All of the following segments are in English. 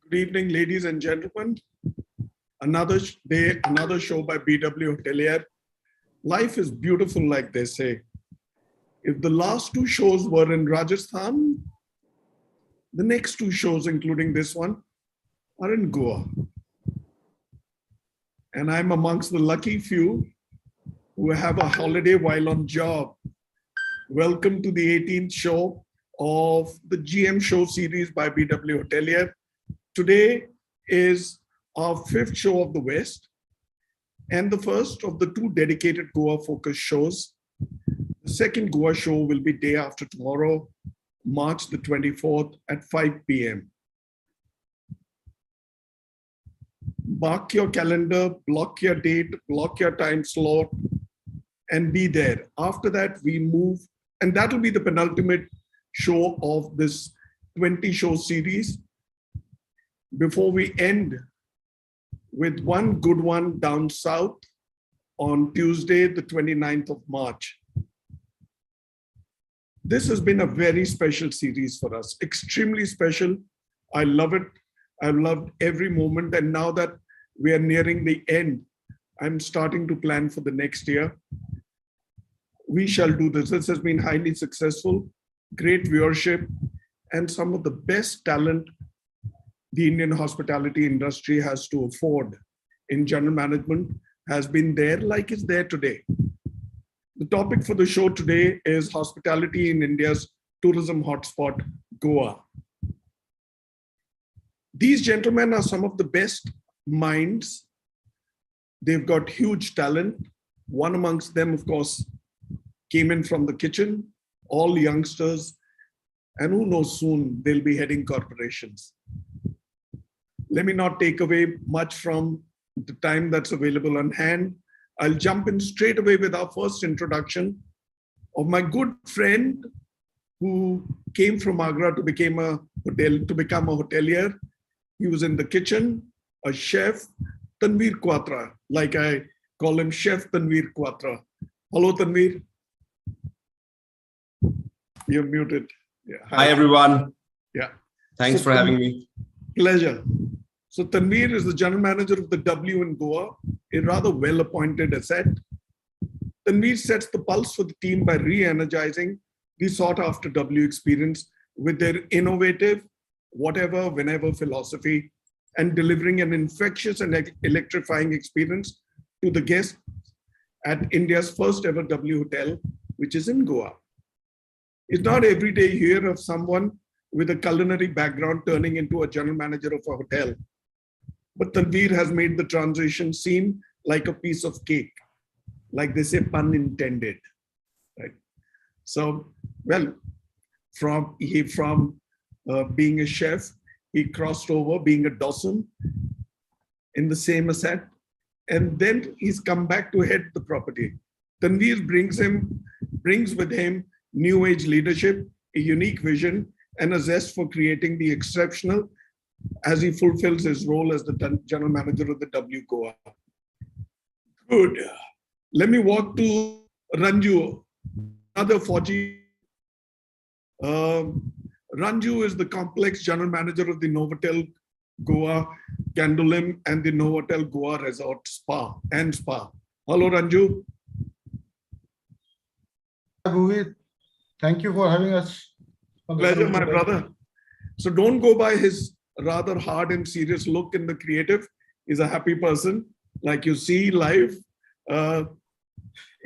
Good evening, ladies and gentlemen. Another day, another show by BW HOTELIER. Life is beautiful, like they say. If the last two shows were in Rajasthan, the next two shows, including this one, are in Goa. And I'm amongst the lucky few who have a holiday while on job. Welcome to the 18th show of the GM show series by BW HOTELIER. Today is our fifth show of the West and the first of the two dedicated Goa focused shows. The second Goa show will be day after tomorrow, March the 24th at 5 p.m. Mark your calendar, block your date, block your time slot, and be there. After that, we move, and that will be the penultimate show of this 20-show series. Before we end with one good one down south on Tuesday, the 29th of March. This has been a very special series for us, extremely special. I love it. I've loved every moment. And now that we are nearing the end, I'm starting to plan for the next year. We shall do this. This has been highly successful, great viewership, and some of the best talent the Indian hospitality industry has to afford in general management has been there, like it's there today. The topic for the show today is hospitality in India's tourism hotspot, Goa. These gentlemen are some of the best minds. They've got huge talent. One amongst them, of course, came in from the kitchen, all youngsters, and who knows, soon they'll be heading corporations. Let me not take away much from the time that's available on hand. I'll jump in straight away with our first introduction of my good friend who came from Agra to become a hotelier. He was in the kitchen, a chef, Tanveer Quatra, like I call him Chef Tanveer Quatra. Hello, Tanveer. You're muted. Yeah. Hi, everyone. Yeah. Thanks for having me. Pleasure. So Tanveer is the general manager of the W in Goa, a rather well-appointed asset. Tanveer sets the pulse for the team by re-energizing the sought-after W experience with their innovative, whatever, whenever philosophy and delivering an infectious and electrifying experience to the guests at India's first ever W hotel, which is in Goa. It's not every day you hear of someone with a culinary background turning into a general manager of a hotel. But Tanveer has made the transition seem like a piece of cake, like they say, pun intended. Right? So, well, from being a chef, he crossed over being a Dawson in the same asset, and then he's come back to head the property. Tanveer brings with him new age leadership, a unique vision, and a zest for creating the exceptional as he fulfills his role as the general manager of the W Goa. Good. Let me walk to Ranju, another Fauji. Ranju is the complex general manager of the Novotel Goa Candolim and the Novotel Goa Resort Spa. Hello, Ranju. Bhuvi, thank you for having us. Pleasure, my brother. So don't go by his rather hard and serious look in the creative. He's a happy person, like you see live. A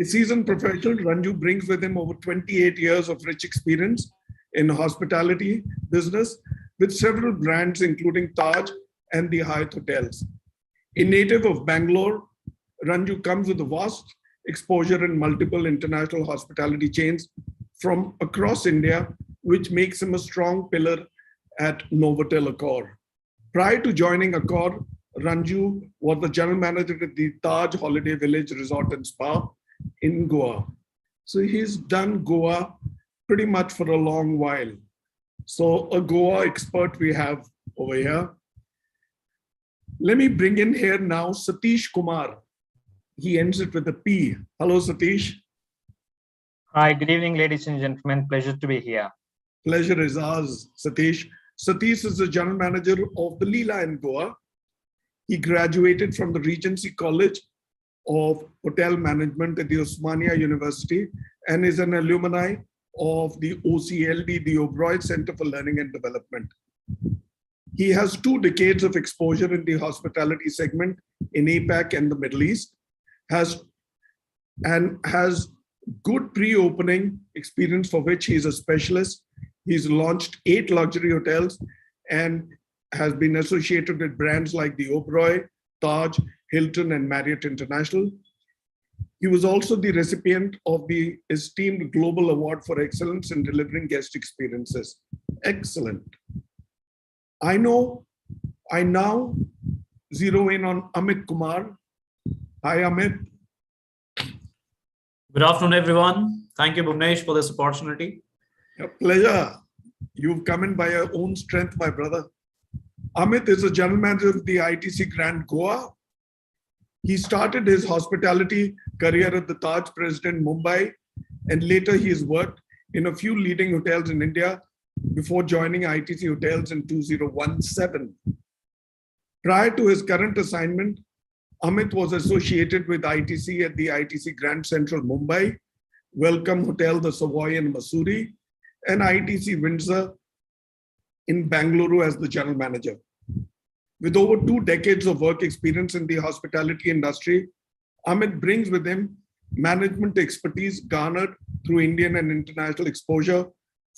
seasoned professional, Ranju brings with him over 28 years of rich experience in hospitality business with several brands, including Taj and the Hyatt Hotels. A native of Bangalore, Ranju comes with a vast exposure in multiple international hospitality chains from across India, which makes him a strong pillar at Novotel Accor. Prior to joining Accor, Ranju was the general manager at the Taj Holiday Village Resort and Spa in Goa. So he's done Goa pretty much for a long while. So a Goa expert we have over here. Let me bring in here now Satish Kumar. He ends it with a P. Hello, Satish. Hi, good evening, ladies and gentlemen. Pleasure to be here. Pleasure is ours, Satish. Satish is the general manager of the Leela in Goa. He graduated from the Regency College of Hotel Management at the Osmania University and is an alumni of the OCLD, the Oberoi Center for Learning and Development. He has 2 decades of exposure in the hospitality segment in APAC and the Middle East, has good pre-opening experience for which he is a specialist. He's launched 8 luxury hotels and has been associated with brands like the Oberoi, Taj, Hilton, and Marriott International. He was also the recipient of the esteemed Global Award for Excellence in Delivering Guest Experiences. Excellent. I now zero in on Amit Kumar. Hi, Amit. Good afternoon, everyone. Thank you, Bhuvnesh, for this opportunity. A pleasure. You've come in by your own strength, my brother. Amit is the general manager of the ITC Grand Goa. He started his hospitality career at the Taj President Mumbai, and later he has worked in a few leading hotels in India before joining ITC Hotels in 2017. Prior to his current assignment, Amit was associated with ITC at the ITC Grand Central Mumbai, Welcome Hotel the Savoy in Mussoorie, and ITC Windsor in Bangalore as the general manager. With over 2 decades of work experience in the hospitality industry, Amit brings with him management expertise garnered through Indian and international exposure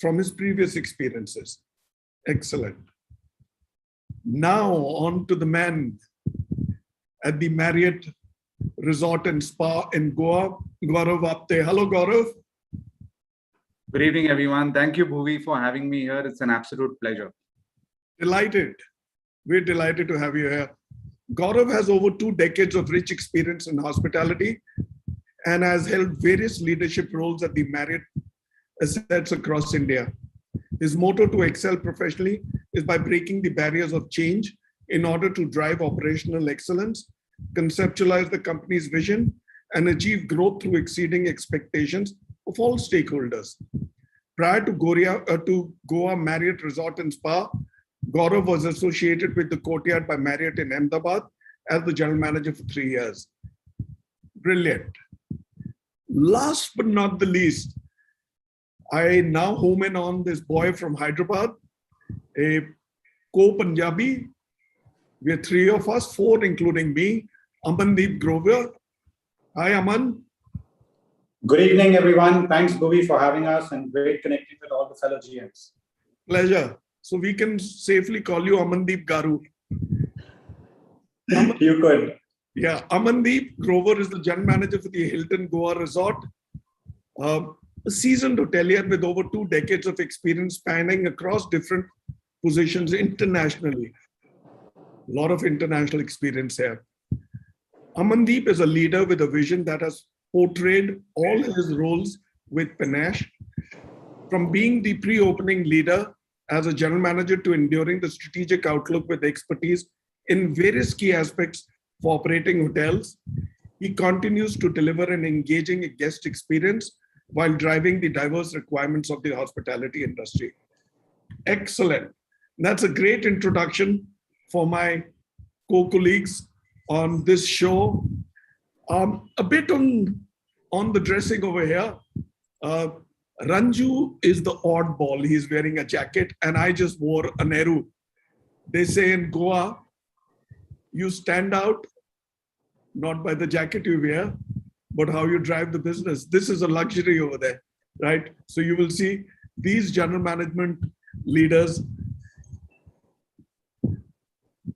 from his previous experiences. Excellent. Now on to the man at the Marriott Resort and Spa in Goa, Gaurav Apte. Hello, Gaurav. Good evening, everyone. Thank you, Bhuvi, for having me here. It's an absolute pleasure. Delighted. We're delighted to have you here. Gaurav has over 2 decades of rich experience in hospitality and has held various leadership roles at the Marriott assets across India. His motto to excel professionally is by breaking the barriers of change in order to drive operational excellence, conceptualize the company's vision, and achieve growth through exceeding expectations of all stakeholders. Prior to Goa Marriott Resort and Spa, Gaurav was associated with the Courtyard by Marriott in Ahmedabad as the general manager for 3 years. Brilliant. Last but not the least, I now home in on this boy from Hyderabad, a co-Punjabi. We are 3 of us, 4 including me, Amandeep Grover. Hi, Aman. Good evening, everyone. Thanks, Bhuvi, for having us and great connecting with all the fellow GMs. Pleasure. So we can safely call you Amandeep Garu. You could. Yeah, Amandeep Grover is the general manager for the Hilton Goa Resort. A seasoned hotelier with over 2 decades of experience spanning across different positions internationally. A lot of international experience here. Amandeep is a leader with a vision that has portrayed all his roles with panache, from being the pre-opening leader as a general manager to enduring the strategic outlook with expertise in various key aspects for operating hotels. He continues to deliver an engaging guest experience while driving the diverse requirements of the hospitality industry. Excellent. That's a great introduction for my co-colleagues on this show. A bit on the dressing over here. Ranju is the oddball. He's wearing a jacket and I just wore a Nehru. They say in Goa, you stand out not by the jacket you wear, but how you drive the business. This is a luxury over there, right? So you will see these general management leaders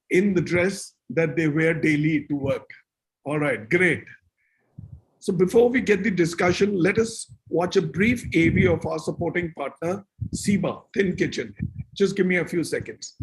in the dress that they wear daily to work. All right, great. So before we get the discussion, let us watch a brief AV of our supporting partner, Siba, Thin Kitchen. Just give me a few seconds.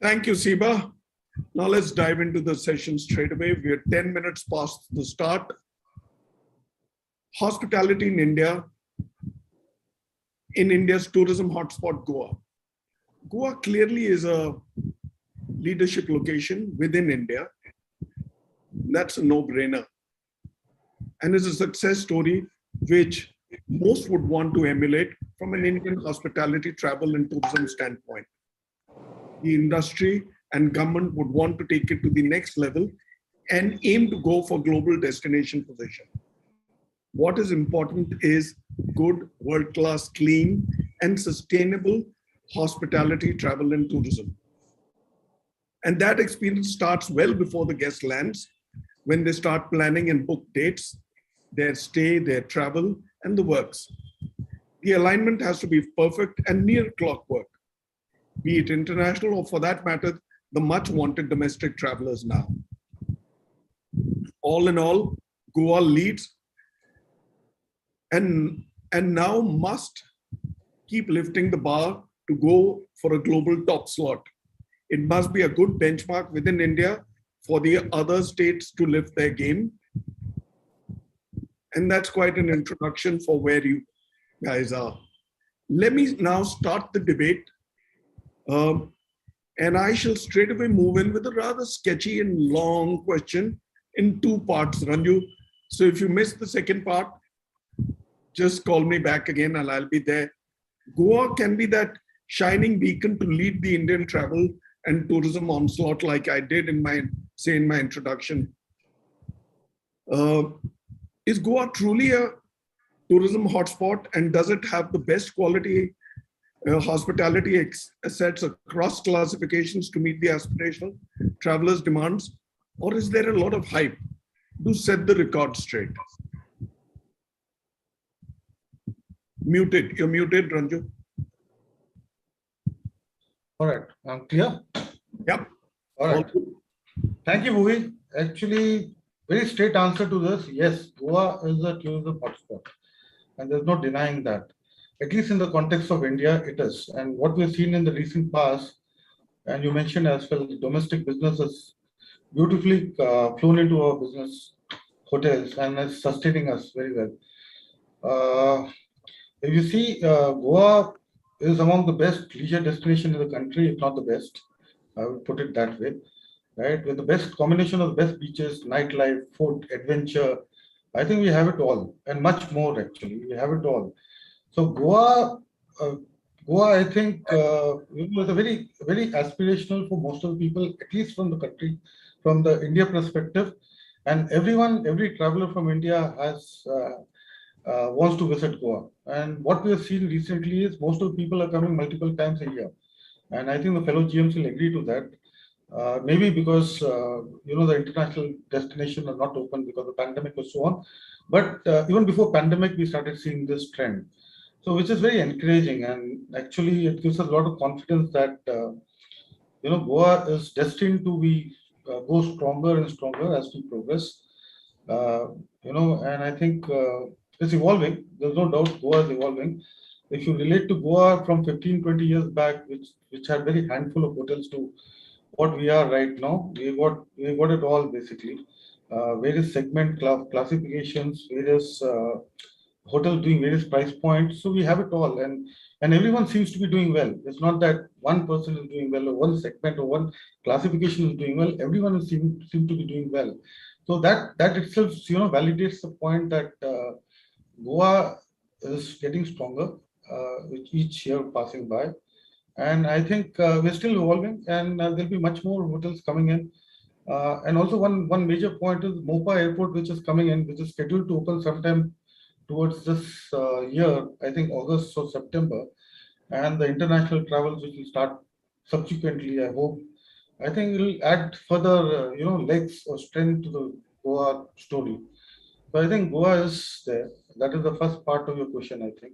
Thank you, Siba. Now let's dive into the session straight away. We are 10 minutes past the start. Hospitality in India's tourism hotspot, Goa. Goa clearly is a leadership location within India. That's a no-brainer. And is a success story which most would want to emulate from an Indian hospitality, travel, and tourism standpoint. The industry and government would want to take it to the next level and aim to go for global destination position. What is important is good, world-class, clean, and sustainable hospitality, travel, and tourism. And that experience starts well before the guest lands, when they start planning and book dates, their stay, their travel, and the works. The alignment has to be perfect and near clockwork, be it international or for that matter, the much wanted domestic travelers now. All in all, Goa leads and now must keep lifting the bar to go for a global top slot. It must be a good benchmark within India for the other states to lift their game. And that's quite an introduction for where you guys are. Let me now start the debate. And I shall straight away move in with a rather sketchy and long question in two parts, Ranju. So if you missed the second part, just call me back again and I'll be there. Goa can be that shining beacon to lead the Indian travel and tourism onslaught like I did in my introduction. Is Goa truly a tourism hotspot, and does it have the best quality hospitality assets across classifications to meet the aspirational travelers' demands? Or is there a lot of hype? Do set the record straight. Muted. You're muted, Ranju. All right, I'm clear. Yep. All right. Thank you, Bhuvi. Actually, very straight answer to this. Yes, Goa is a tourism hotspot, and there's no denying that. At least in the context of India, it is. And what we've seen in the recent past, and you mentioned as well, domestic business has beautifully flown into our business hotels and is sustaining us very well. If you see, Goa is among the best leisure destination in the country, if not the best. I would put it that way, right? With the best combination of the best beaches, nightlife, food, adventure. I think we have it all, and much more actually. We have it all. So Goa, I think, was a very aspirational for most of the people, at least from the country, from the India perspective. And every traveler from India has wants to visit Goa. And what we have seen recently is most of the people are coming multiple times a year. And I think the fellow GMs will agree to that. Maybe because the international destinations are not open because of the pandemic or so on. But even before pandemic, we started seeing this trend. So which is very encouraging, and actually it gives us a lot of confidence that Goa is destined to be go stronger and stronger as we progress. And I think it's evolving. There's no doubt Goa is evolving. If you relate to Goa from 15-20 years back, which had very handful of hotels, to what we are right now, we got it all basically. Various segment classifications, various hotels doing various price points. So we have it all, and everyone seems to be doing well. It's not that one person is doing well or one segment or one classification is doing well. Everyone seem to be doing well. So that itself, validates the point that Goa is getting stronger with each year passing by. And I think we're still evolving, and there'll be much more hotels coming in. And also one major point is Mopa Airport, which is coming in, which is scheduled to open sometime towards this year, I think August or September. And the international travels, which will start subsequently, I hope. I think it will add further, legs or strength to the Goa story. So I think Goa is there. That is the first part of your question, I think.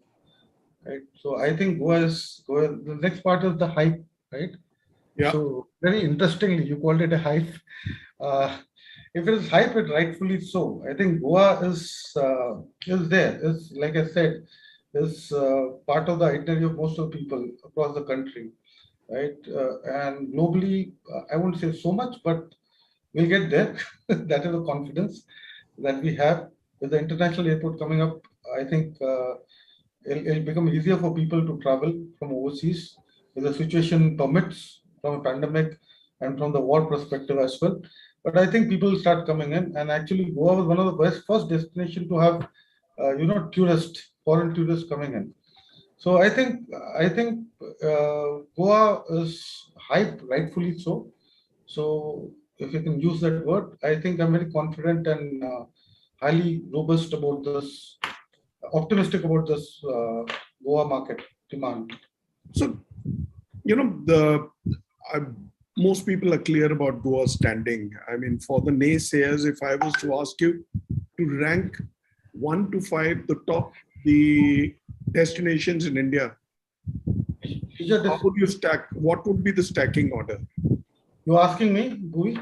Right. So I think Goa. The next part is the hype, right? Yeah. So very interestingly, you called it a hype. If it is hype, it rightfully so. I think Goa is there. Is, like I said, is part of the itinerary of most of the people across the country. right? And globally, I won't say so much, but we'll get there. That is the confidence that we have. With the international airport coming up, I think it'll become easier for people to travel from overseas if the situation permits from a pandemic and from the war perspective as well. But I think people will start coming in, and actually Goa was one of the first destination to have, foreign tourists coming in. So I think Goa is hyped, rightfully so. So if you can use that word, I think I'm very confident and highly robust about this, optimistic about this Goa market demand. So, I, most people are clear about Goa's standing. I mean, for the naysayers, if I was to ask you to rank 1 to 5 the destinations in India, how would you stack? What would be the stacking order? You're asking me, Bhuvi?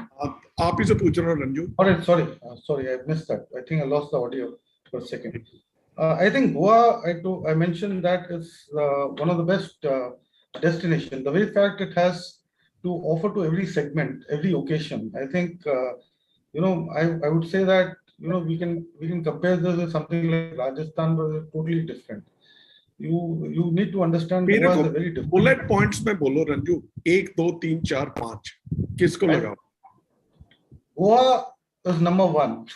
आप ही से पूछ रहा हूँ, Ranju. All right, sorry, I missed that. I think I lost the audio for a second. I think Goa, I mentioned that is one of the best destinations. The very fact it has to offer to every segment, every occasion. I think I would say that we can compare this with something like Rajasthan, but it's totally different. You need to understand मेरे Goa को is a very different. Bullet points में बोलो रंजू 1 2 3 4 5 किसको लगाओ? Goa is number one.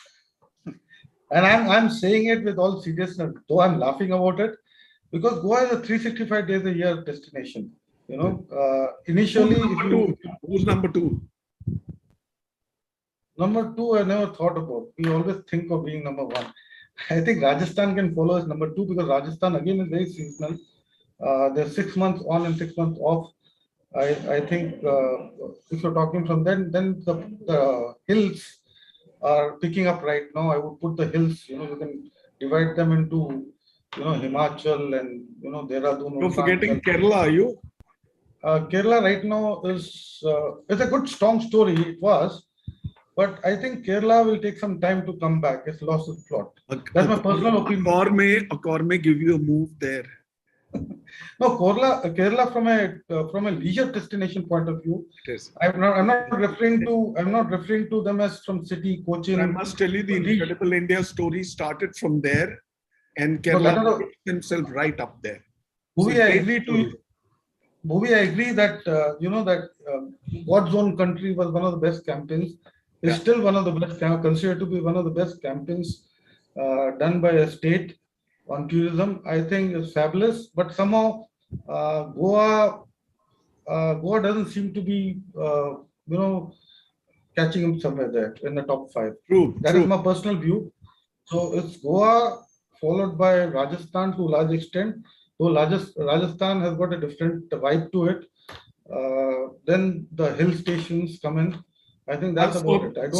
And I'm saying it with all seriousness, though I'm laughing about it, because Goa is a 365 days a year destination. Initially, Who's number two? Number two, I never thought about. We always think of being number one. I think Rajasthan can follow as number two because Rajasthan again is very seasonal. There's 6 months on and 6 months off. I think if you're talking from then the hills are picking up right now. I would put the hills. You can divide them into Himachal and Dehradun. You're forgetting Kerala, are you? Kerala right now is it's a good strong story. It was. But I think Kerala will take some time to come back. It's lost its plot. That's my personal opinion. Accor may give you a move there. No, Kerala from a leisure destination point of view. It is. I'm not referring to them as from city Cochin. I must tell you, the Incredible India story started from there, and Kerala put themselves right up there. Bhuvi, I agree that God's own country was one of the best campaigns. It's still one of the best, considered to be one of the best campaigns done by a state on tourism. I think it's fabulous, but somehow Goa doesn't seem to be catching him somewhere there in the top 5. That is my personal view. So it's Goa followed by Rajasthan to a large extent. Though Rajasthan has got a different vibe to it. Then the hill stations come in. I think that's about it.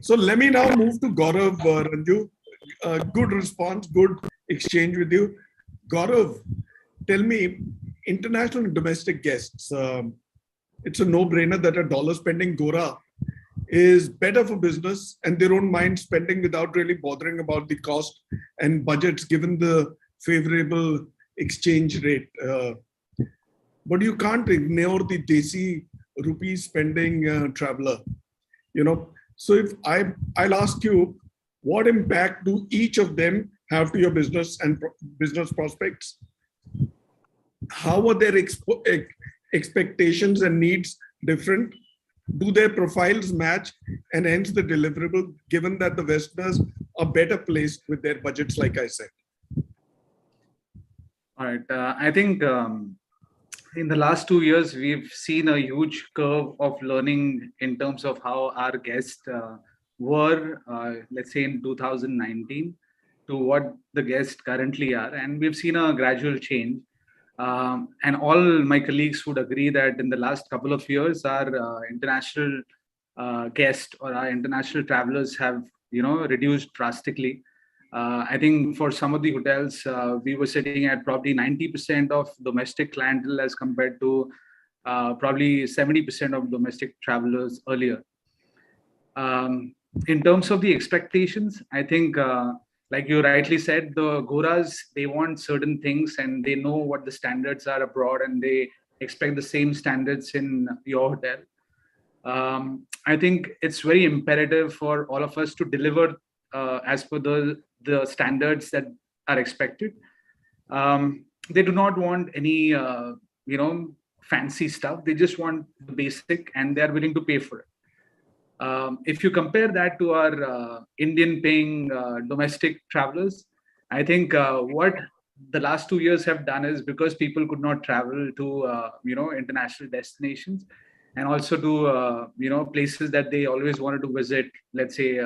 So let me now move to Gaurav, Ranju. Good response, good exchange with you. Gaurav, tell me, international and domestic guests, it's a no-brainer that a dollar spending Gora is better for business and they don't mind spending without really bothering about the cost and budgets given the favorable exchange rate. But you can't ignore the Desi rupee spending traveler. So if I'll ask you, what impact do each of them have to your business and business prospects? How are their expectations and needs different? Do their profiles match, and hence the deliverable, given that the Westerners are better placed with their budgets, like I said? All right. I think in the last 2 years, we've seen a huge curve of learning in terms of how our guests were, let's say in 2019, to what the guests currently are. And we've seen a gradual change. And all my colleagues would agree that in the last couple of years, our international guests or our international travelers have, reduced drastically. I think for some of the hotels, we were sitting at probably 90% of domestic clientele as compared to probably 70% of domestic travelers earlier. In terms of the expectations, I think, like you rightly said, the Goras, they want certain things and they know what the standards are abroad and they expect the same standards in your hotel. I think it's very imperative for all of us to deliver as per the standards that are expected. They do not want any fancy stuff. They just want the basic, and they are willing to pay for it. If you compare that to our Indian paying domestic travelers, I think what the last 2 years have done is, because people could not travel to international destinations, and also to places that they always wanted to visit, let's say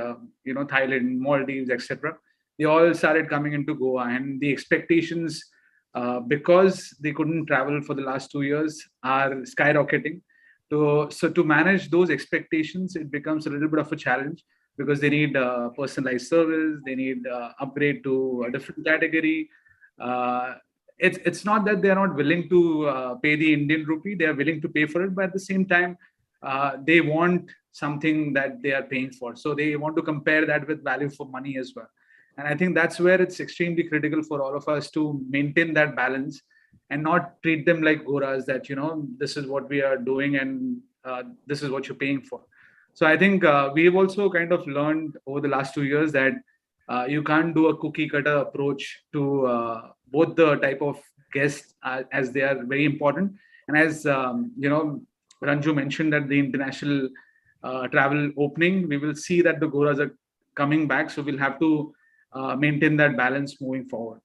Thailand, Maldives, etc. They all started coming into Goa, and the expectations, because they couldn't travel for the last 2 years, are skyrocketing. So to manage those expectations, it becomes a little bit of a challenge, because they need personalized service, they need upgrade to a different category. It's not that they are not willing to pay the Indian rupee; they are willing to pay for it, but at the same time, they want something that they are paying for. So they want to compare that with value for money as well. And I think that's where it's extremely critical for all of us to maintain that balance and not treat them like goras, that, this is what we are doing and this is what you're paying for. So I think we've also kind of learned over the last 2 years that you can't do a cookie cutter approach to both the type of guests, as they are very important. And as, Ranju mentioned that the international travel opening, we will see that the goras are coming back. So we'll have to maintain that balance moving forward.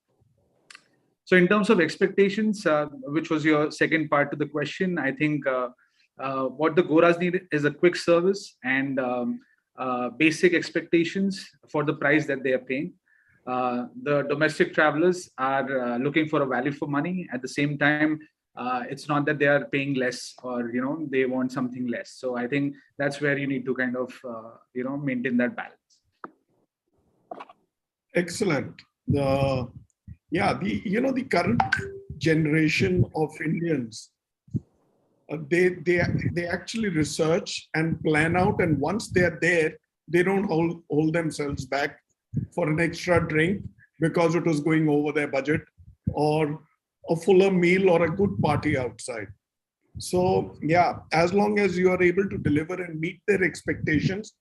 So in terms of expectations, which was your second part to the question, I think what the goras need is a quick service and basic expectations for the price that they are paying. The domestic travelers are looking for a value for money. At the same time, it's not that they are paying less or they want something less. So I think that's where you need to kind of maintain that balance. Excellent. The current generation of Indians, they actually research and plan out, and once they're there, they don't hold themselves back for an extra drink because it was going over their budget, or a fuller meal, or a good party outside. So yeah, as long as you are able to deliver and meet their expectations,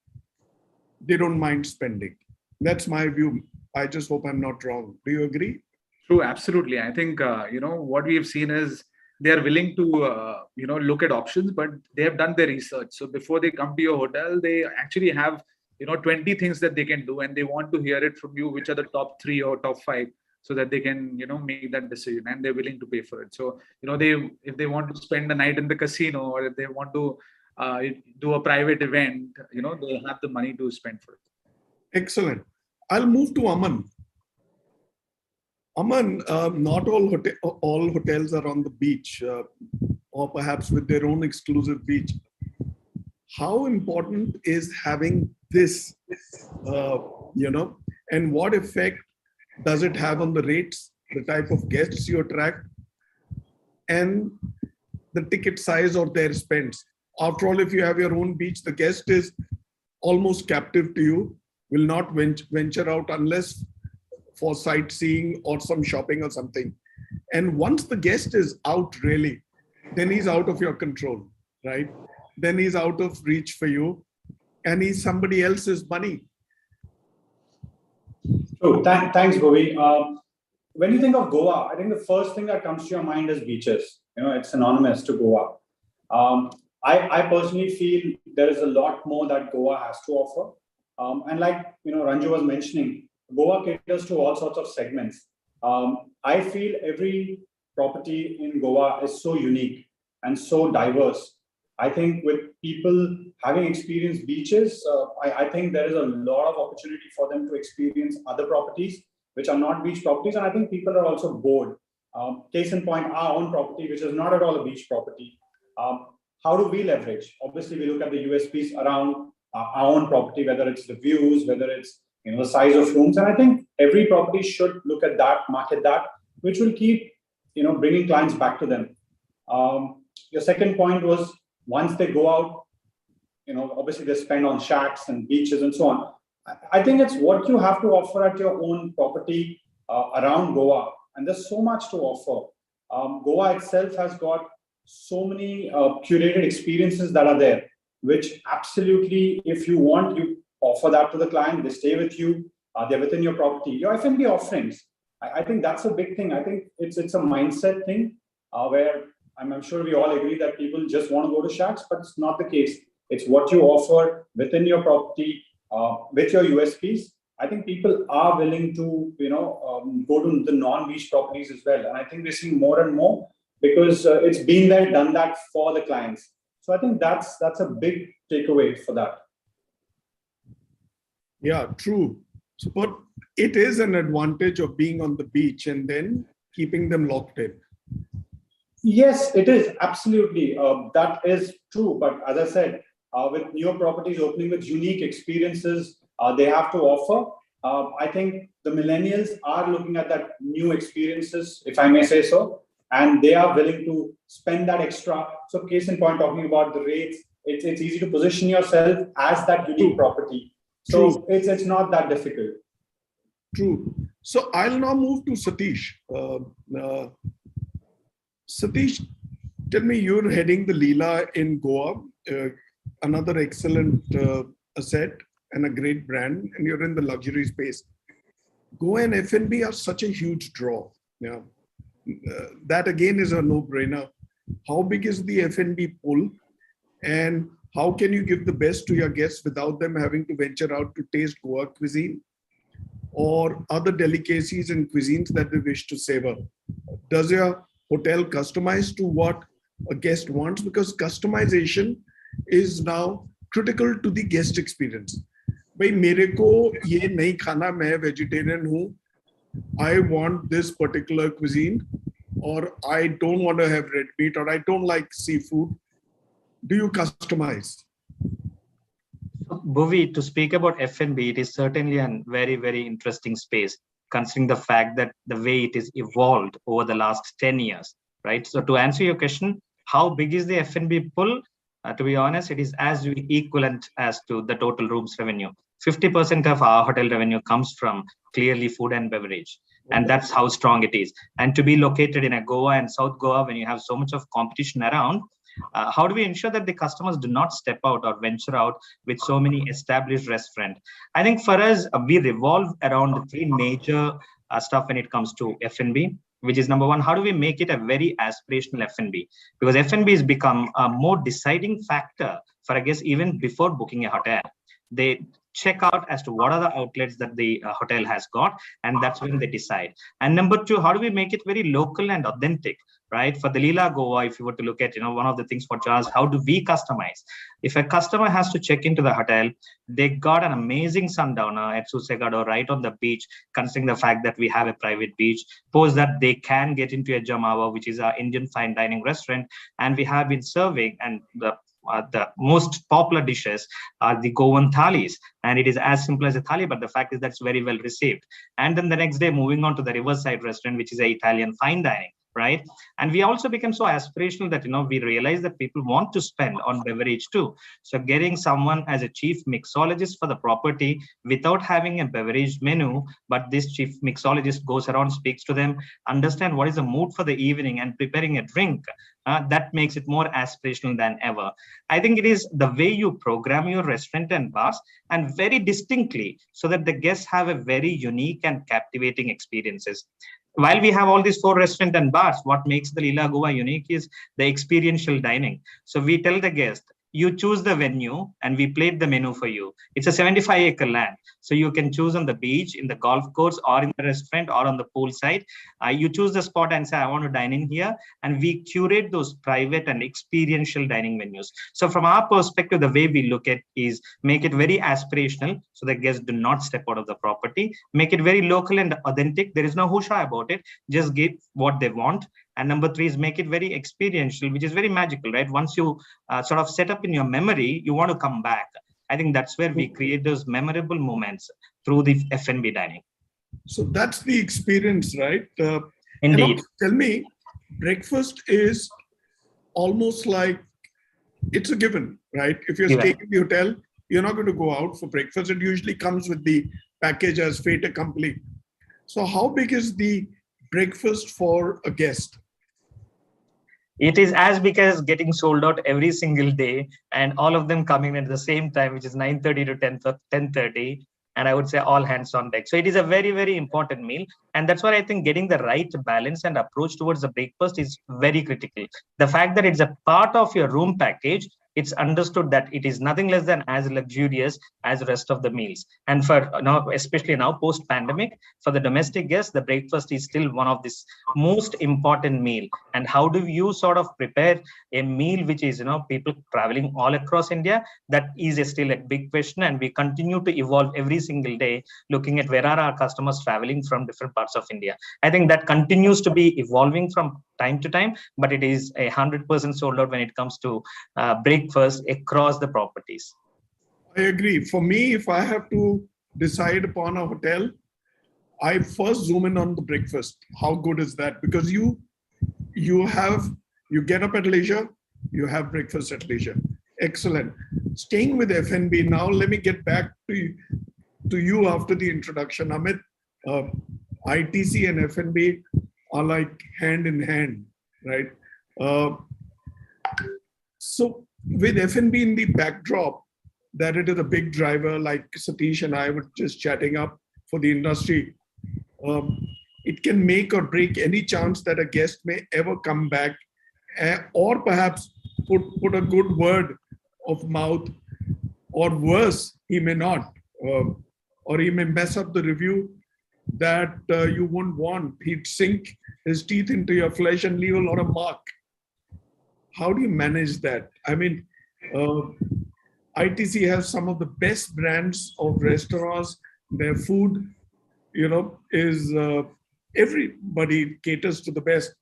they don't mind spending. That's my view. I just hope I'm not wrong. Do you agree? True, absolutely. I think what we have seen is they are willing to look at options, but they have done their research. So before they come to your hotel, they actually have 20 things that they can do, and they want to hear it from you, which are the top 3 or top 5, so that they can make that decision, and they're willing to pay for it. So if they want to spend a night in the casino, or if they want to do a private event, they have the money to spend for it. Excellent. I'll move to Aman. Aman, not all hotels are on the beach, or perhaps with their own exclusive beach. How important is having this, and what effect does it have on the rates, the type of guests you attract, and the ticket size or their spends? After all, if you have your own beach, the guest is almost captive to you, will not venture out unless for sightseeing or some shopping or something. And once the guest is out, really, then he's out of your control, right? Then he's out of reach for you, and he's somebody else's money. So thanks, Govi. When you think of Goa, I think the first thing that comes to your mind is beaches. It's synonymous to Goa. I personally feel there is a lot more that Goa has to offer. And like Ranju was mentioning, Goa caters to all sorts of segments. I feel every property in Goa is so unique and so diverse. I think with people having experienced beaches, I think there is a lot of opportunity for them to experience other properties which are not beach properties. And I think people are also bored. Case in point, our own property, which is not at all a beach property. How do we leverage? Obviously, we look at the USPs around our own property, whether it's the views, whether it's the size of rooms. And I think every property should look at that, market that, which will keep bringing clients back to them. Your second point was, once they go out, obviously they spend on shacks and beaches and so on. I think it's what you have to offer at your own property around Goa. And there's so much to offer. Goa itself has got so many curated experiences that are there, which absolutely, if you want, you offer that to the client, they stay with you, they're within your property. Your F&B offerings, I think that's a big thing. I think it's a mindset thing where I'm sure we all agree that people just want to go to shacks, but it's not the case. It's what you offer within your property with your USPs. I think people are willing to, go to the non-beach properties as well. And I think we're seeing more and more because it's been there, done that for the clients. So I think that's a big takeaway for that. Yeah, true. So, but it is an advantage of being on the beach and then keeping them locked in. Yes, it is. Absolutely. That is true. But as I said, with newer properties opening with unique experiences they have to offer, I think the millennials are looking at that new experiences, if I may say so, and they are willing to spend that extra. So case in point, talking about the rates, it's easy to position yourself as that unique property. So it's not that difficult. True. So I'll now move to Satish. Satish, tell me, you're heading the Leela in Goa, another excellent asset and a great brand, and you're in the luxury space. Goa and F&B are such a huge draw. Yeah, that again is a no-brainer. How big is the F&B pool, and how can you give the best to your guests without them having to venture out to taste Goa cuisine or other delicacies and cuisines that they wish to savor? Does your hotel customize to what a guest wants? Because customization is now critical to the guest experience. भाई मेरे को ये नहीं खाना, मैं vegetarian हूँ, I want this particular cuisine, or I don't want to have red meat, or I don't like seafood. Do you customize? Bhuvi, to speak about F&B, it is certainly a very, very interesting space, considering the fact that the way it is evolved over the last 10 years, right? So to answer your question, how big is the F&B pool? To be honest, it is as equivalent as to the total rooms revenue. 50% of our hotel revenue comes from clearly food and beverage. And that's how strong it is. And to be located in a Goa and South Goa, when you have so much of competition around, how do we ensure that the customers do not step out or venture out with so many established restaurants? I think for us, we revolve around the three major stuff when it comes to F&B, which is number one, how do we make it a very aspirational F&B? Because F&B has become a more deciding factor for a guest even before booking a hotel. They check out as to what are the outlets that the hotel has got, and that's when they decide. And number two, how do we make it very local and authentic, right? For the Leela Goa, if you were to look at, one of the things for Charles, how do we customize? If a customer has to check into the hotel, they got an amazing sundowner at Susegado right on the beach, considering the fact that we have a private beach. Post that they can get into a Jamawa, which is our Indian fine dining restaurant, and we have been serving, and the most popular dishes are the Goan thalis, and it is as simple as a thali, but the fact is that's very well received. And then the next day, moving on to the Riverside restaurant, which is an Italian fine dining, right? And we also become so aspirational that we realize that people want to spend on beverage too. So getting someone as a chief mixologist for the property without having a beverage menu, but this chief mixologist goes around, speaks to them, understand what is the mood for the evening, and preparing a drink. That makes it more aspirational than ever. I think it is the way you program your restaurant and bars, and very distinctly, so that the guests have a very unique and captivating experiences. While we have all these 4 restaurants and bars, what makes the Leela Goa unique is the experiential dining. So we tell the guest, you choose the venue and we plate the menu for you. It's a 75-acre land. So you can choose on the beach, in the golf course, or in the restaurant, or on the pool side. You choose the spot and say, I want to dine in here. And we curate those private and experiential dining venues. So from our perspective, the way we look at is make it very aspirational so that guests do not step out of the property. Make it very local and authentic. There is no husha about it. Just give what they want. And number 3 is make it very experiential, which is very magical, right? Once you sort of set up in your memory, you want to come back. I think that's where we create those memorable moments through the F&B dining. So that's the experience, right? Indeed. Tell me, breakfast is almost like it's a given, right? If you're staying in the hotel, you're not going to go out for breakfast. It usually comes with the package as fait accompli. So how big is the breakfast for a guest? It is as big as getting sold out every single day, and all of them coming at the same time, which is 9:30 to 10:30. And I would say all hands on deck. So it is a very, very important meal. And that's why I think getting the right balance and approach towards the breakfast is very critical. The fact that it's a part of your room package, it's understood that it is nothing less than as luxurious as the rest of the meals. And for now, especially now post pandemic, for the domestic guests, the breakfast is still one of this most important meal. And how do you sort of prepare a meal which is, people traveling all across India? That is still a big question, and we continue to evolve every single day, looking at where are our customers traveling from different parts of India. I think that continues to be evolving from time to time, but it is 100% sold out when it comes to breakfast across the properties. I agree. For me, if I have to decide upon a hotel, I first zoom in on the breakfast. How good is that? Because you get up at leisure, you have breakfast at leisure. Excellent. Staying with F&B now, let me get back to you after the introduction, Amit. ITC and F&B are like hand in hand, right? So with F&B in the backdrop, that it is a big driver, like Satish and I were just chatting up for the industry, it can make or break any chance that a guest may ever come back, or perhaps put a good word of mouth, or worse, he may not, or he may mess up the review that you wouldn't want. He'd sink his teeth into your flesh and leave a lot of mark. How do you manage that? I mean, ITC has some of the best brands of restaurants. Their food, is everybody caters to the best,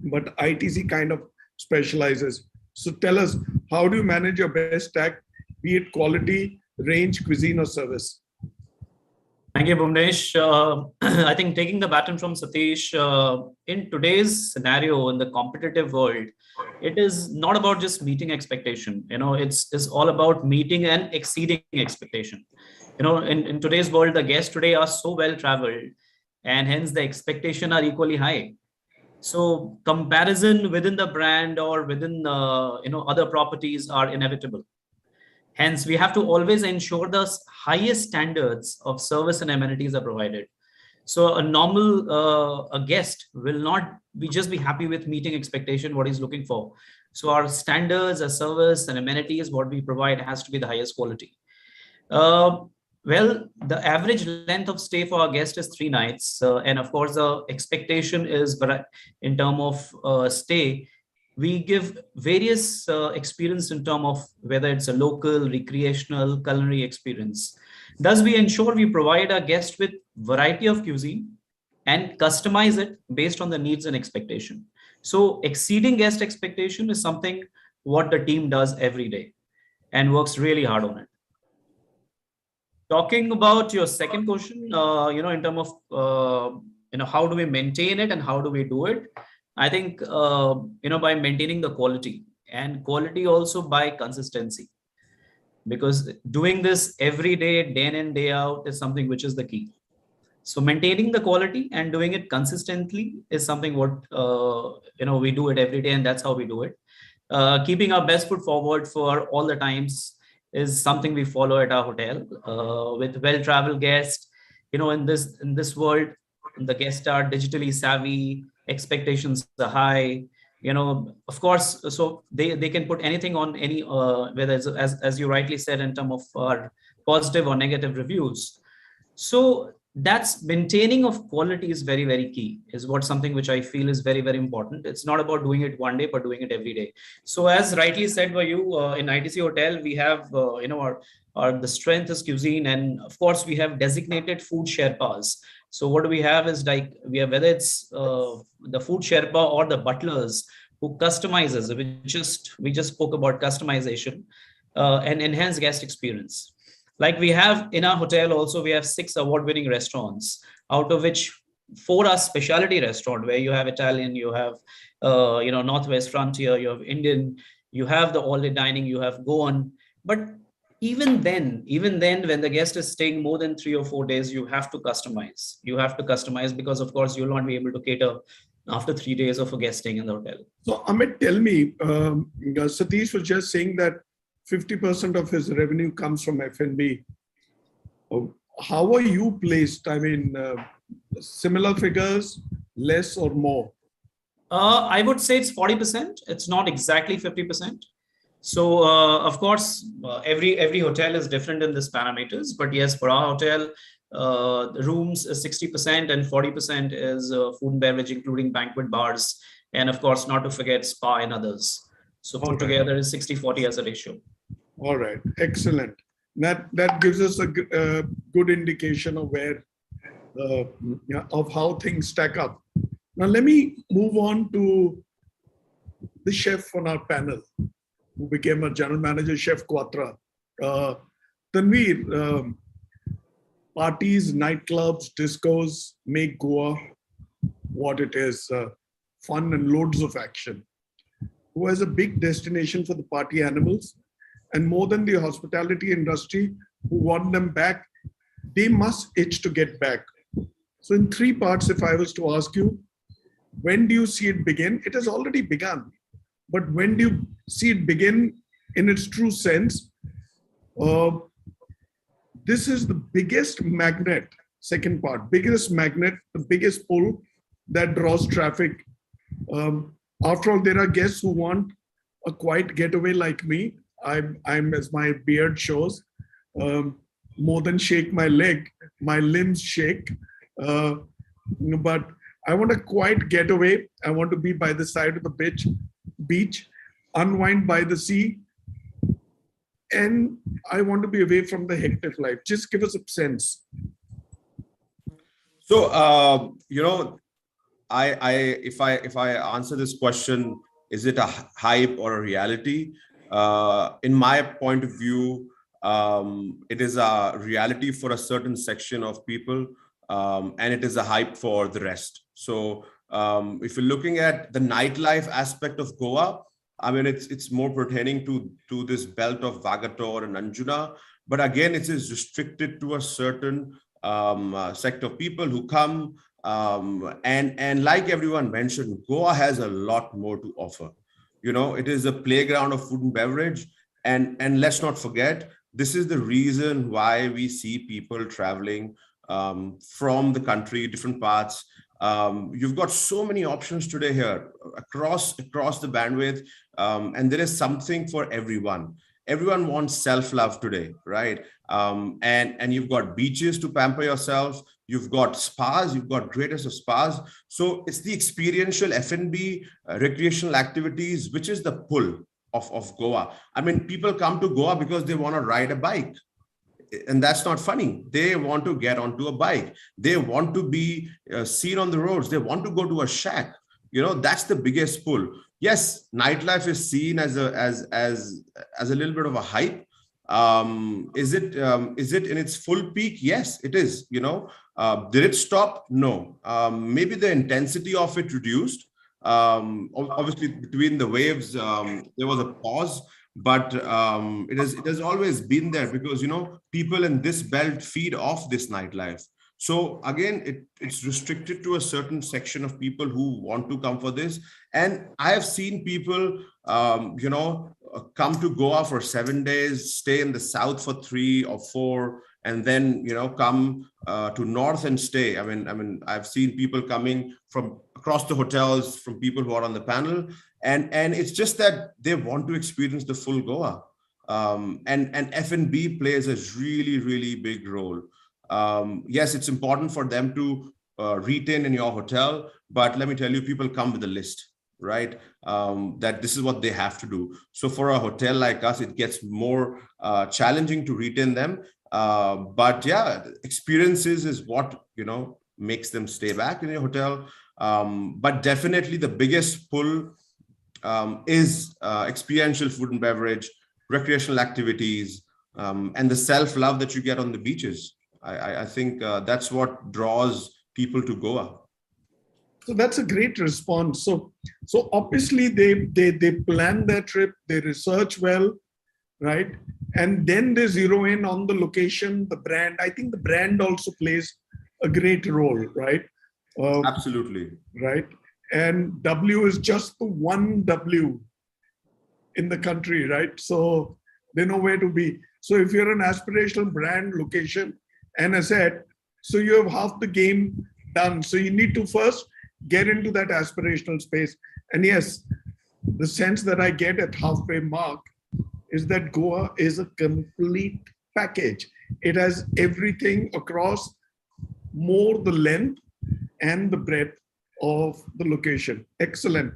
but ITC kind of specializes. So tell us, how do you manage your best stack, be it quality, range, cuisine, or service? Thank you, Bhuvnesh. I think taking the baton from Satish, in today's scenario, in the competitive world, it is not about just meeting expectation. It's all about meeting and exceeding expectation. In today's world, the guests today are so well traveled, and hence the expectation are equally high. So comparison within the brand or within other properties are inevitable. Hence, we have to always ensure the highest standards of service and amenities are provided. So a normal a guest will not just be happy with meeting expectation, what he's looking for. So our standards, our service and amenities, what we provide has to be the highest quality. Well, the average length of stay for our guest is 3 nights. And of course, the expectation is in terms of stay, we give various experience in terms of whether it's a local, recreational, culinary experience. Thus, we ensure we provide our guest with variety of cuisine and customize it based on the needs and expectation. So exceeding guest expectation is something what the team does every day and works really hard on it. Talking about your second question, in terms of, how do we maintain it and how do we do it? I think, by maintaining the quality, and quality also by consistency, because doing this every day, day in and day out is something which is the key. So maintaining the quality and doing it consistently is something what, we do it every day, and that's how we do it. Keeping our best foot forward for all the times is something we follow at our hotel with well-traveled guests. In this world, the guests are digitally savvy, expectations are high, of course, so they can put anything on any, whether it's, as you rightly said, in terms of our positive or negative reviews. So that's maintaining of quality is very, very key, is what something which I feel is very, very important. It's not about doing it one day, but doing it every day. So as rightly said by you, in ITC Hotel, we have, the strength is cuisine. And of course, we have designated food Sherpas. So what we have is like, we have, whether it's the food Sherpa or the butlers who customizes, we just spoke about customization and enhance guest experience. Like we have in our hotel also, we have 6 award-winning restaurants, out of which 4 are specialty restaurant, where you have Italian, you have, Northwest Frontier, you have Indian, you have the all-day dining, you have Goan. But even then, when the guest is staying more than 3 or 4 days, you have to customize. You have to customize because, of course, you'll not be able to cater after 3 days of guesting in the hotel. So Amit, tell me, Satish was just saying that 50% of his revenue comes from F&B. How are you placed? I mean, similar figures, less or more? I would say it's 40%. It's not exactly 50%. So of course, every hotel is different in this parameters. But yes, for our hotel, the rooms is 60% and 40% is food and beverage, including banquet bars. And of course, not to forget spa and others. So put together is 60-40 as a ratio. All right, excellent. That gives us a good indication of where, of how things stack up. Now let me move on to the chef on our panel, who became a general manager, Chef Quatra. Tanveer, parties, nightclubs, discos make Goa what it is, fun and loads of action. Goa is a big destination for the party animals, and more than the hospitality industry who want them back, they must itch to get back. So in 3 parts, if I was to ask you, when do you see it begin? It has already begun, but when do you see it begin in its true sense? This is the biggest magnet, second part, biggest magnet, the biggest pull that draws traffic. After all, there are guests who want a quiet getaway like me. I'm, as my beard shows, more than shake my leg, my limbs shake. But I want a quiet getaway. I want to be by the side of the beach, unwind by the sea. And I want to be away from the hectic life. Just give us a sense. So, if I answer this question, is it a hype or a reality? In my point of view, it is a reality for a certain section of people, and it is a hype for the rest. So if you're looking at the nightlife aspect of Goa, I mean, it's more pertaining to this belt of Vagator and Anjuna. But again, it is restricted to a certain sect of people who come. And like everyone mentioned, Goa has a lot more to offer. It is a playground of food and beverage. And let's not forget, this is the reason why we see people traveling from the country, different parts. You've got so many options today here across the bandwidth, and there is something for everyone. Everyone wants self-love today, right? And you've got beaches to pamper yourself. You've got spas, you've got greatest of spas. So it's the experiential F&B, recreational activities, which is the pull of Goa. I mean, people come to Goa because they want to ride a bike. And that's not funny. They want to get onto a bike. They want to be seen on the roads. They want to go to a shack. That's the biggest pull. Yes, nightlife is seen as a little bit of a hype. Is it in its full peak? Yes, it is. Did it stop? No. Maybe the intensity of it reduced. Obviously, between the waves, there was a pause. But it has always been there because, people in this belt feed off this nightlife. So again, it's restricted to a certain section of people who want to come for this. And I have seen people, come to Goa for 7 days, stay in the south for 3 or 4, and then, come to north and stay. I mean, I've seen people coming from across the hotels, from people who are on the panel. And it's just that they want to experience the full Goa. And F&B plays a really, really big role. Yes, it's important for them to retain in your hotel, but let me tell you, people come with a list, right? That this is what they have to do. So for a hotel like us, it gets more challenging to retain them. But yeah, experiences is what, makes them stay back in your hotel. But definitely the biggest pull is experiential food and beverage, recreational activities, and the self-love that you get on the beaches. I think that's what draws people to Goa. So that's a great response. So obviously they plan their trip, they research well, right? And then they zero in on the location, the brand. I think the brand also plays a great role, right? Absolutely. Right. and W is just the one W in the country, right? So they know where to be. So if you're an aspirational brand, location, and asset, so you have half the game done. So you need to first get into that aspirational space. And yes, the sense that I get at halfway mark is that Goa is a complete package. It has everything across more the length and the breadth of the location. Excellent.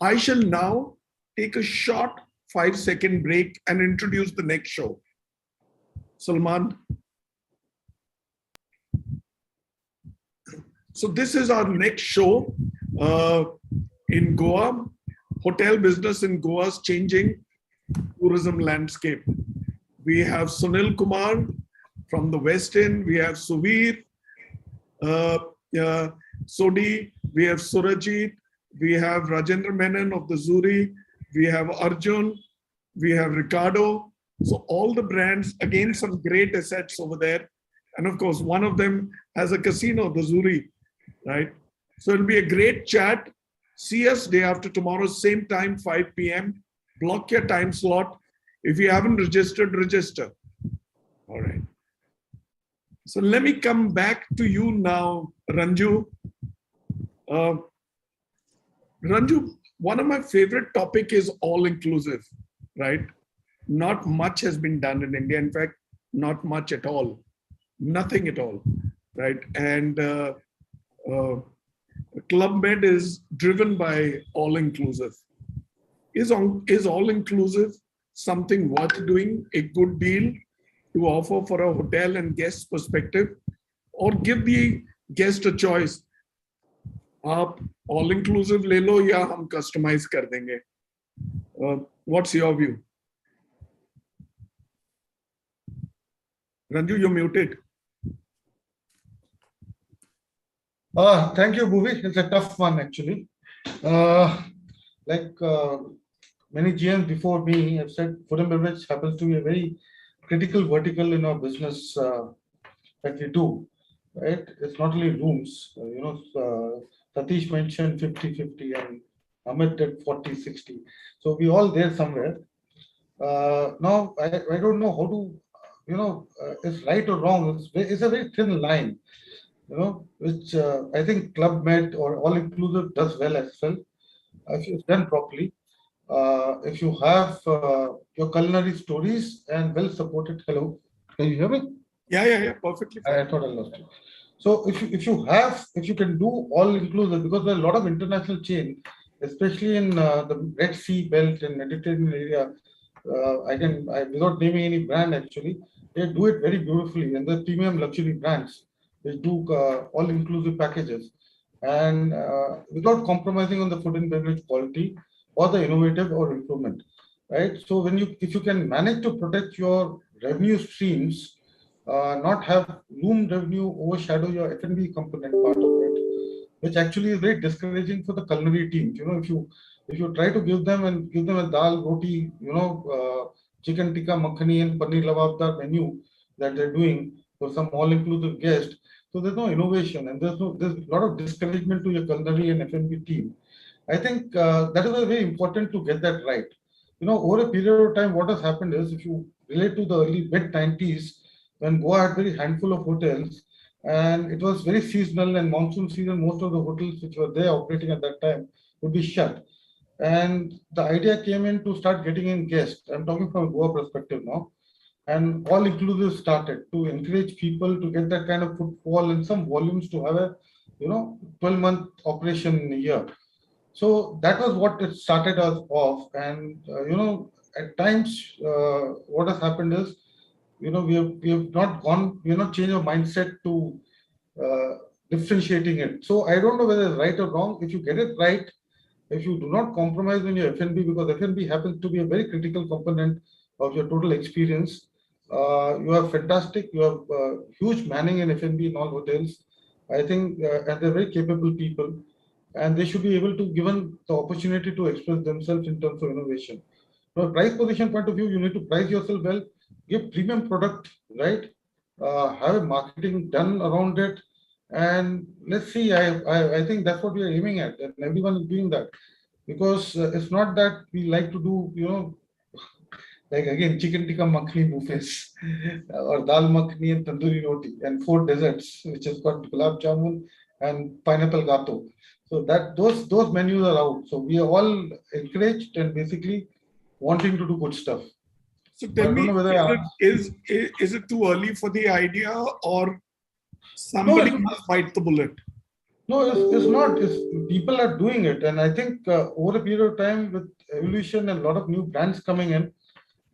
I shall now take a short 5-second break and introduce the next show. Salman. So this is our next show in Goa. Hotel business in Goa is changing tourism landscape. We have Sunil Kumar from the West End. We have Suvir, Sodi. We have Surajit. We have Rajendra Menon of the Zuri. We have Arjun. We have Ricardo. So all the brands, again, some great assets over there. And of course, one of them has a casino, the Zuri, right? So it'll be a great chat. See us day after tomorrow, same time, 5 p.m. Block your time slot. If you haven't registered, register. All right. So let me come back to you now, Ranju. Ranju, one of my favorite topic is all-inclusive, right? Not much has been done in India. In fact, not much at all. Nothing at all, right? And Club Med is driven by all-inclusive. Is all-inclusive something worth doing, a good deal to offer for a hotel and guest perspective, or give the guest a choice? आप all-inclusive ले लो या हम customize कर देंगे. What's your view? Ranju, you're muted. Thank you, Bhuvi. It's a tough one, actually. Many GMs before me have said, food and beverage happens to be a very critical vertical in our business that we do, right? It's not only rooms. Satish mentioned 50-50 and Amit did 40-60. So we all there somewhere. Now, I don't know how to, it's right or wrong. It's a very thin line, which I think Club Med or all-inclusive does well as well, if it's done properly. If you have your culinary stories and well supported. Hello, can you hear me? Yeah, perfectly fine. I thought I lost you. So if you can do all inclusive, because there are a lot of international chain, especially in the Red Sea belt and Mediterranean area, without naming any brand actually, they do it very beautifully, and the premium luxury brands which do all inclusive packages, and without compromising on the food and beverage quality or the innovative or improvement, right? So if you can manage to protect your revenue streams, not have room revenue overshadow your F&B component part of it, which actually is very discouraging for the culinary teams. If you try to give them a dal, roti, chicken tikka, makhani, and paneer lavabdar menu that they're doing for some all-inclusive guest, so there's no innovation and there's a lot of discouragement to your culinary and F&B team. I think that is very important to get that right. Over a period of time, what has happened is, if you relate to the early mid-90s, when Goa had very handful of hotels, and it was very seasonal, and monsoon season, most of the hotels which were there operating at that time would be shut. And the idea came in to start getting in guests. I'm talking from a Goa perspective now. And all inclusive started to encourage people to get that kind of footfall and some volumes to have a 12-month operation in a year. So that was what it started us off. And at times what has happened is, we have not changed our mindset to differentiating it. So I don't know whether it's right or wrong. If you get it right, if you do not compromise on your F&B, because F&B happens to be a very critical component of your total experience. You have fantastic, you have huge manning in F&B in all hotels. I think, and they're very capable people, and they should be able to given the opportunity to express themselves in terms of innovation. From a price position point of view, you need to price yourself well, give premium product, right? Have a marketing done around it, And let's see, I think that's what we are aiming at, and everyone is doing that. Because it's not that we like to do, like again, chicken tikka makhni buffets or dal makhni and tandoori roti and 4 desserts, which has got gulab jamun and pineapple gato. So that those menus are out. So we are all encouraged and basically wanting to do good stuff. So I tell don't me, know whether is it too early for the idea, or No, somebody must bite the bullet? No, it's not. It's people are doing it, and I think over a period of time, with evolution and a lot of new brands coming in,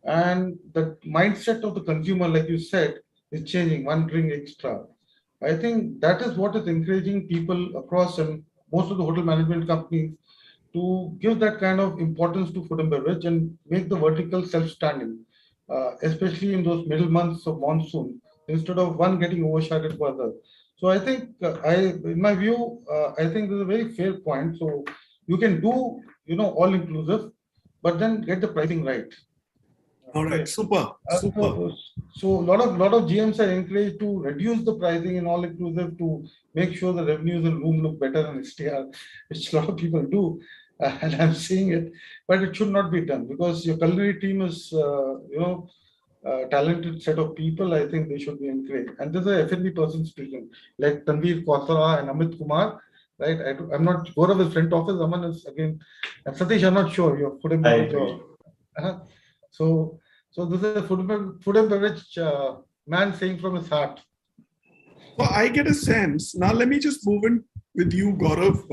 and the mindset of the consumer, like you said, is changing. One drink extra. I think that is what is encouraging people across and most of the hotel management companies to give that kind of importance to food and beverage and make the vertical self-standing, especially in those middle months of monsoon, instead of one getting overshadowed by the other. So I think, in my view, I think this is a very fair point. So you can do, all inclusive, but then get the pricing right. All right, Okay. super, super. So a lot of GMs are encouraged to reduce the pricing in all inclusive to make sure the revenues in room look better than STR, which a lot of people do, and I'm seeing it. But it should not be done because your culinary team is, talented set of people. I think they should be encouraged. And this is a F&B person speaking, like Tanveer Kausara and Amit Kumar, right? I'm not Gaurav is front office. Aman is again, and Satish. I'm not sure. You're food and beverage. So, so this is a food and beverage man saying from his heart. So I get a sense. Now let me just move in with you, Gaurav.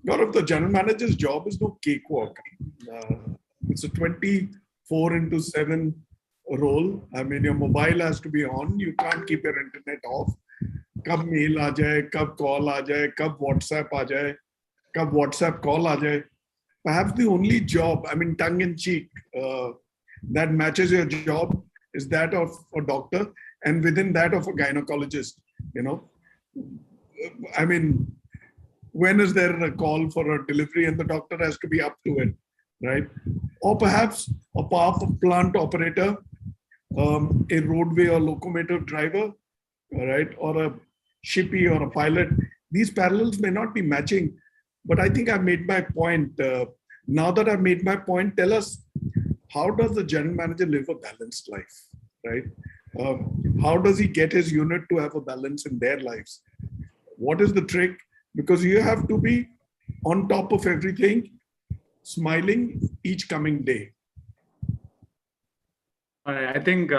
Gaurav, the general manager's job is no cakewalk. It's a 24/7 role. I mean, your mobile has to be on. You can't keep your internet off. कब mail आ जाए, कब call आ जाए, कब WhatsApp आ जाए, कब WhatsApp call आ जाए. Perhaps the only job, I mean, tongue in cheek, that matches your job is that of a doctor, and within that of a gynecologist. I mean, when is there a call for a delivery and the doctor has to be up to it, right? Or perhaps a power plant operator, a roadway or locomotive driver, right? Or a shippy or a pilot. These parallels may not be matching, but I think I've made my point. Now that I've made my point, tell us, how does the general manager live a balanced life, right? How does he get his unit to have a balance in their lives? What is the trick? Because you have to be on top of everything, smiling each coming day. All right. I think,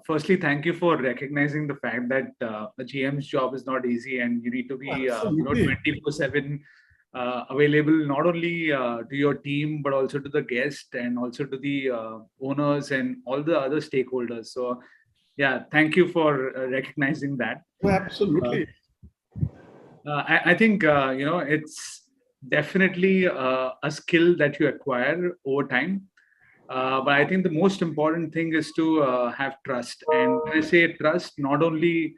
firstly, thank you for recognizing the fact that a GM's job is not easy, and you need to be 24/7 available, not only to your team, but also to the guest and also to the owners and all the other stakeholders. So, yeah, thank you for recognizing that. Oh, absolutely. I think, it's definitely a skill that you acquire over time. But I think the most important thing is to have trust. And when I say trust, not only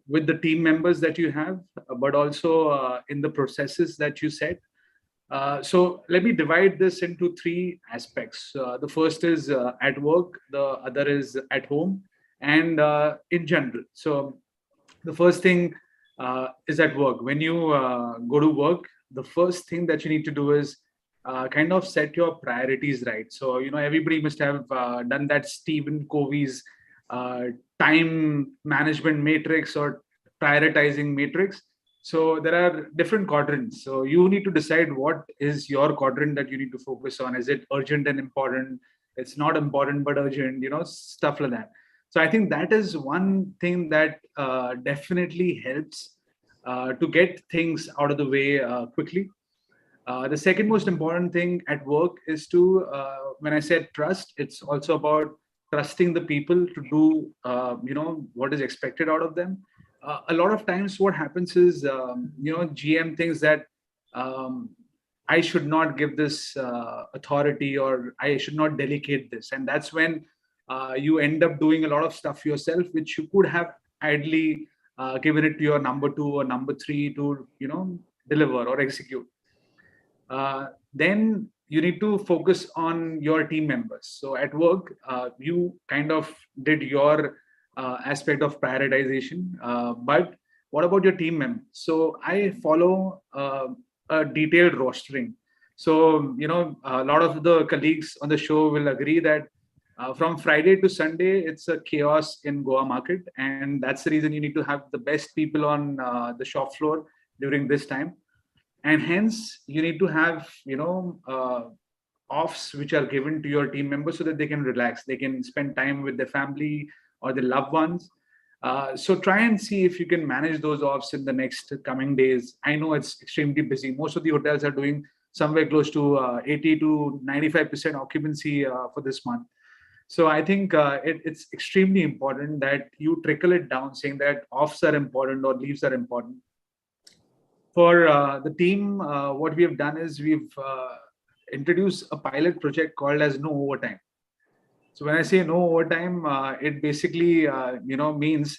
with the team members that you have, but also in the processes that you set. So let me divide this into 3 aspects. The first is at work, the other is at home, and in general. So the first thing is at work. When you go to work, the first thing that you need to do is kind of set your priorities right. So, everybody must have done that Stephen Covey's time management matrix or prioritizing matrix. So there are different quadrants. So you need to decide what is your quadrant that you need to focus on. Is it urgent and important? It's not important, but urgent, stuff like that. So I think that is one thing that definitely helps to get things out of the way quickly. The second most important thing at work is to, when I said trust, it's also about trusting the people to do, what is expected out of them. A lot of times what happens is, GM thinks that I should not give this authority, or I should not delegate this. And that's when you end up doing a lot of stuff yourself, which you could have idly given it to your number 2 or number 3 to, deliver or execute. Then you need to focus on your team members. So at work, you kind of did your aspect of prioritization. But what about your team members? So I follow a detailed rostering. So, a lot of the colleagues on the show will agree that from Friday to Sunday, it's a chaos in Goa market. And that's the reason you need to have the best people on the shop floor during this time. And hence, you need to have, offs which are given to your team members so that they can relax. They can spend time with their family or their loved ones. So try and see if you can manage those offs in the next coming days. I know it's extremely busy. Most of the hotels are doing somewhere close to 80 to 95% occupancy for this month. So I think it's extremely important that you trickle it down, saying that offs are important or leaves are important. For the team, what we have done is we've introduced a pilot project called as No Overtime. So when I say no overtime, it basically means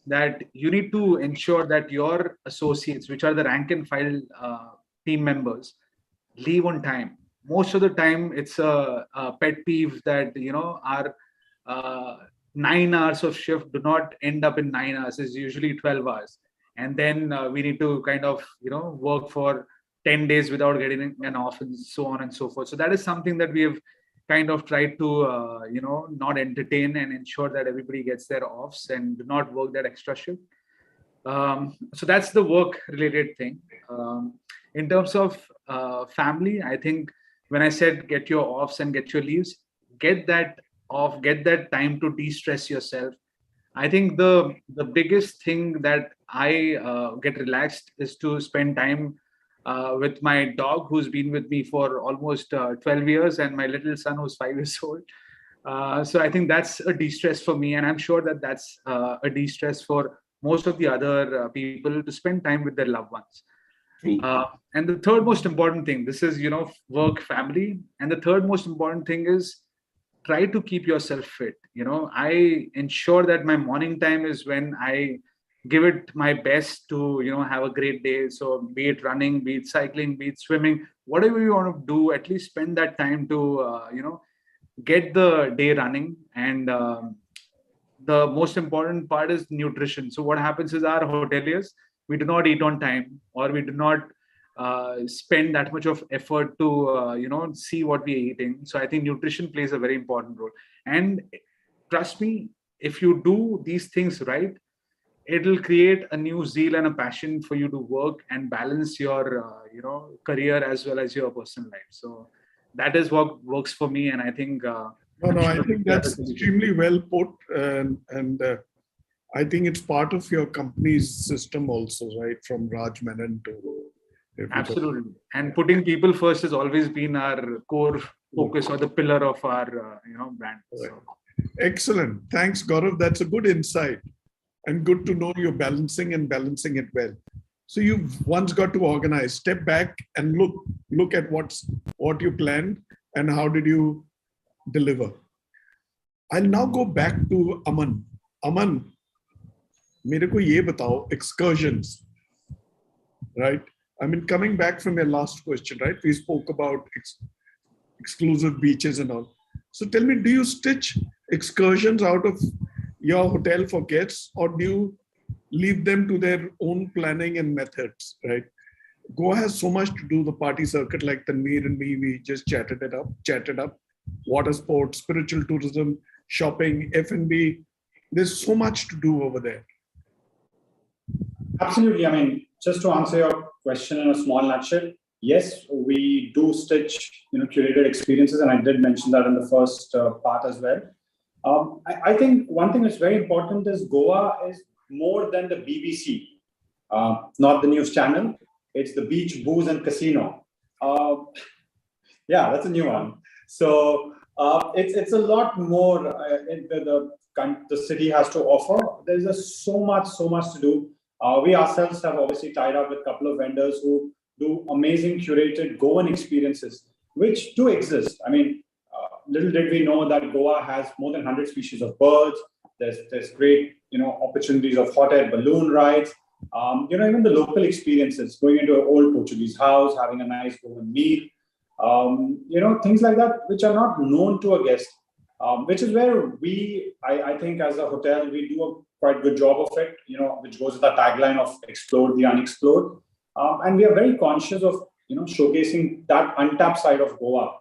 that you need to ensure that your associates, which are the rank and file team members, leave on time. Most of the time, it's a pet peeve that our 9 hours of shift do not end up in 9 hours. It's usually 12 hours, and then we need to kind of work for 10 days without getting an off, and so on and so forth. So that is something that we have kind of tried to not entertain and ensure that everybody gets their offs and do not work that extra shift. So that's the work related thing. In terms of family, I think when I said get your offs and get your leaves, get that off, get that time to de-stress yourself. I think the biggest thing that I get relaxed is to spend time with my dog, who's been with me for almost 12 years, and my little son, who's 5 years old. So I think that's a de-stress for me. And I'm sure that that's a de-stress for most of the other people, to spend time with their loved ones. And the third most important thing, this is, work, family. And the third most important thing is try to keep yourself fit. I ensure that my morning time is when I give it my best to have a great day. So be it running, be it cycling, be it swimming, whatever you want to do, at least spend that time to get the day running. And the most important part is nutrition. So what happens is, our hoteliers, we do not eat on time, or we do not spend that much of effort to see what we're eating. So I think nutrition plays a very important role. And trust me, if you do these things right, it'll create a new zeal and a passion for you to work and balance your career as well as your personal life. So that is what works for me. And I think I think that's extremely well put, and I think it's part of your company's system also, right? From Raj Menon to absolutely. And putting people first has always been our core focus, or the pillar of our brand. So. Excellent. Thanks, Gaurav. That's a good insight. And good to know you're balancing it well. So you've once got to organize, step back and look at what you planned and how did you deliver. I'll now go back to Aman. Aman, mere ko ye batao, excursions, right? I mean, coming back from your last question, right? We spoke about exclusive beaches and all. So tell me, do you stitch excursions out of your hotel for guests, or do you leave them to their own planning and methods, right? Goa has so much to do, the party circuit, like Tanveer and me, we just chatted up, water sports, spiritual tourism, shopping, F&B. There's so much to do over there. Absolutely. I mean, just to answer your question in a small nutshell, yes, we do stitch, curated experiences. And I did mention that in the first part as well. I think one thing that's very important is Goa is more than the BBC, not the news channel. It's the beach, booze, and casino. Yeah, that's a new one. So it's a lot more the city has to offer. There's just so much to do. We ourselves have obviously tied up with a couple of vendors who do amazing curated Goan experiences, which do exist. I mean, little did we know that Goa has more than 100 species of birds. There's great, opportunities of hot air balloon rides. Even the local experiences, going into an old Portuguese house, having a nice Goan meal. Things like that, which are not known to a guest. which is where I think as a hotel, we do a quite good job of it, which goes with the tagline of explore the unexplored. And we are very conscious of, showcasing that untapped side of Goa.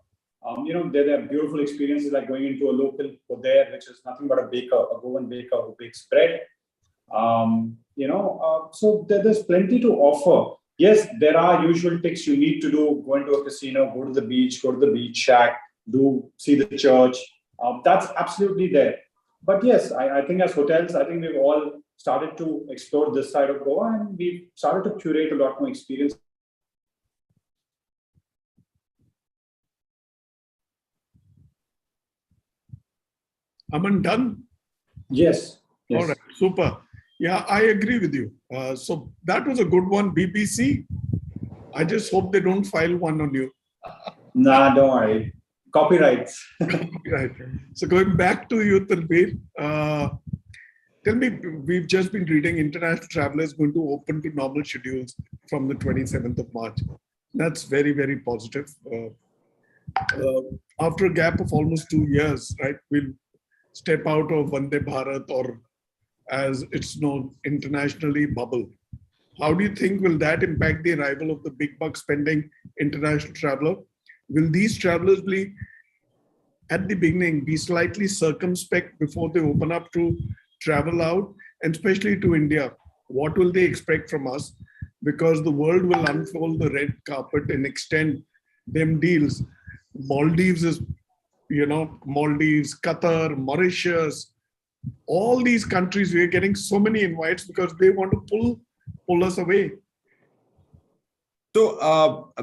There are beautiful experiences like going into a local there, which is nothing but a Goan baker who bakes bread. So there's plenty to offer. Yes, there are usual tics you need to do: go into a casino, go to the beach shack, see the church. That's absolutely there. But yes, I think as hotels, I think we've all started to explore this side of Goa, and we've started to curate a lot more experience. Aman, done? Yes. All right, super. Yeah, I agree with you. So that was a good one, BBC. I just hope they don't file one on you. Nah, don't worry. Copyrights. Right. So going back to you, Tanveer, tell me, we've just been reading international travelers going to open to normal schedules from the 27th of March. That's very, very positive. After a gap of almost 2 years, right, we'll step out of Vande Bharat, or as it's known internationally, bubble. How do you think will that impact the arrival of the big buck spending international traveler? Will these travelers be, at the beginning, be slightly circumspect before they open up to travel out, and especially to India? What will they expect from us? Because the world will unfold the red carpet and extend them deals. Maldives is, Maldives, Qatar, Mauritius, all these countries, we are getting so many invites because they want to pull us away. So,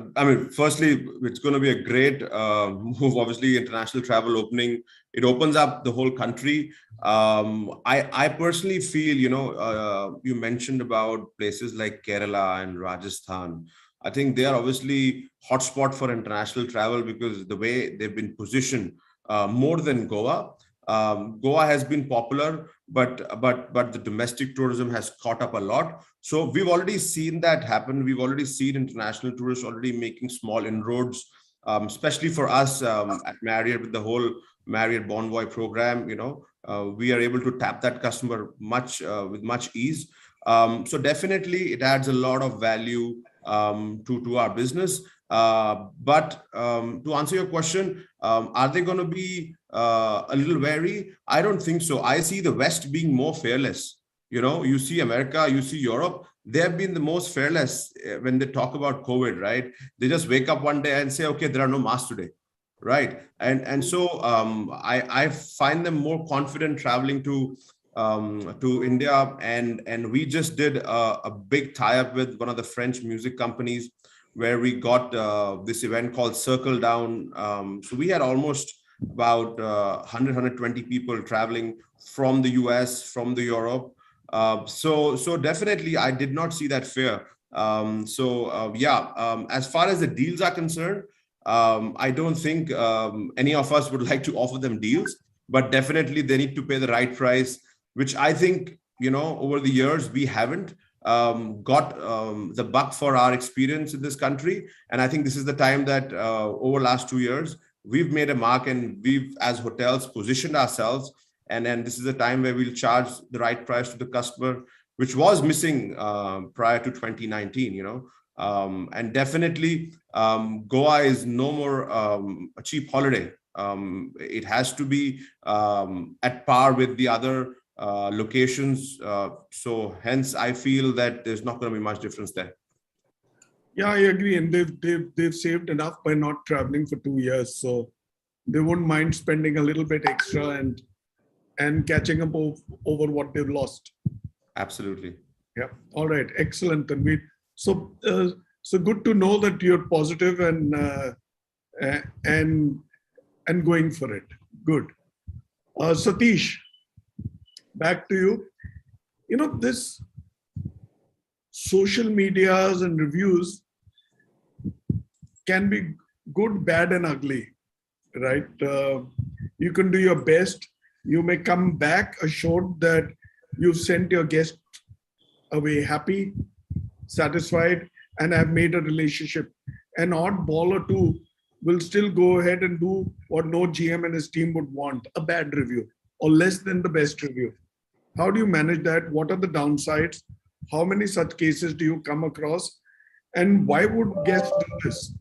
firstly, it's going to be a great move. Obviously, international travel opening, it opens up the whole country. I personally feel, you mentioned about places like Kerala and Rajasthan. I think they are obviously hotspot for international travel because the way they've been positioned more than Goa. Goa has been popular, but the domestic tourism has caught up a lot. So we've already seen that happen. We've already seen international tourists already making small inroads, especially for us at Marriott with the whole Marriott Bonvoy program. We are able to tap that customer with much ease. So definitely it adds a lot of value to our business. But to answer your question, are they going to be a little wary? I don't think so. I see the West being more fearless. You see America, you see Europe, they have been the most fearless when they talk about COVID, right? They just wake up one day and say, okay, there are no masks today, right? And so I find them more confident traveling to India, and we just did a big tie-up with one of the French music companies where we got this event called Circle Down. So we had almost about 120 people traveling from the US, from the Europe. So definitely I did not see that fear. As far as the deals are concerned, I don't think any of us would like to offer them deals, but definitely they need to pay the right price, which I think, over the years, we haven't got the buck for our experience in this country. And I think this is the time that over the last 2 years, we've made a mark, and we've, as hotels, positioned ourselves. And then this is the time where we'll charge the right price to the customer, which was missing prior to 2019, and definitely Goa is no more a cheap holiday. It has to be at par with the other locations. So hence I feel that there's not going to be much difference there. Yeah, I agree. And they've saved enough by not traveling for 2 years. So they wouldn't mind spending a little bit extra and catching up over what they've lost. Absolutely. Yeah. All right. Excellent, Tanveer. So good to know that you're positive and going for it. Good. Satish, back to you. This social medias and reviews can be good, bad, and ugly, right? You can do your best. You may come back assured that you've sent your guest away happy, satisfied, and have made a relationship. An odd ball or two will still go ahead and do what no GM and his team would want, a bad review or less than the best review. How do you manage that? What are the downsides? How many such cases do you come across? And why would guests do this?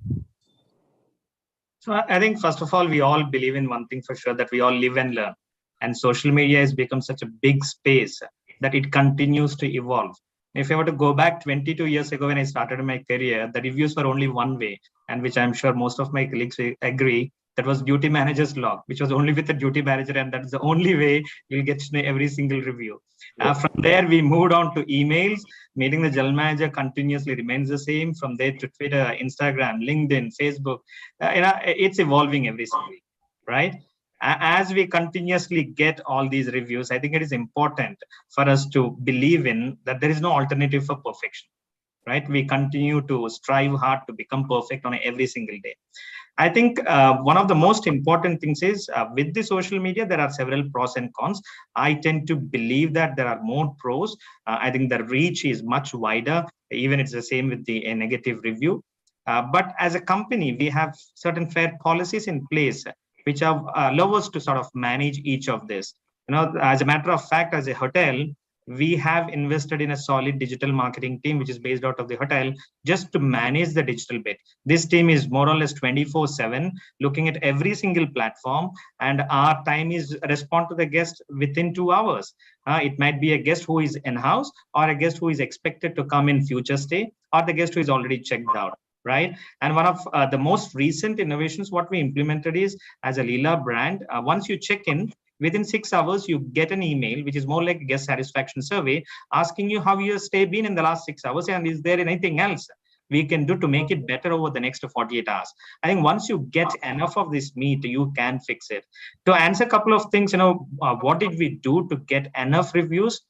So I think, first of all, we all believe in one thing for sure, that we all live and learn. And social media has become such a big space that it continues to evolve. If I were to go back 22 years ago when I started my career, the reviews were only one way, and which I'm sure most of my colleagues will agree, that was duty manager's log, which was only with the duty manager, and that's the only way you'll get to know every single review. From there, we moved on to emails. Meeting the general manager continuously remains the same. From there to Twitter, Instagram, LinkedIn, Facebook, it's evolving every single week, right? As we continuously get all these reviews, I think it is important for us to believe in that there is no alternative for perfection, right? We continue to strive hard to become perfect on every single day. I think one of the most important things is with the social media, there are several pros and cons. I tend to believe that there are more pros. I think the reach is much wider, even it's the same with the negative review. But as a company, we have certain fair policies in place which allow us to sort of manage each of this. As a matter of fact, as a hotel, we have invested in a solid digital marketing team, which is based out of the hotel, just to manage the digital bit. This team is more or less 24/7, looking at every single platform, and our time is respond to the guest within 2 hours. It might be a guest who is in-house, or a guest who is expected to come in future stay, or the guest who is already checked out. Right. And one of the most recent innovations, what we implemented is, as a Leela brand, once you check in, within 6 hours, you get an email, which is more like a guest satisfaction survey, asking you how your stay been in the last 6 hours, and is there anything else we can do to make it better over the next 48 hours. I think once you get enough of this meat, you can fix it. To answer a couple of things, what did we do to get enough reviews?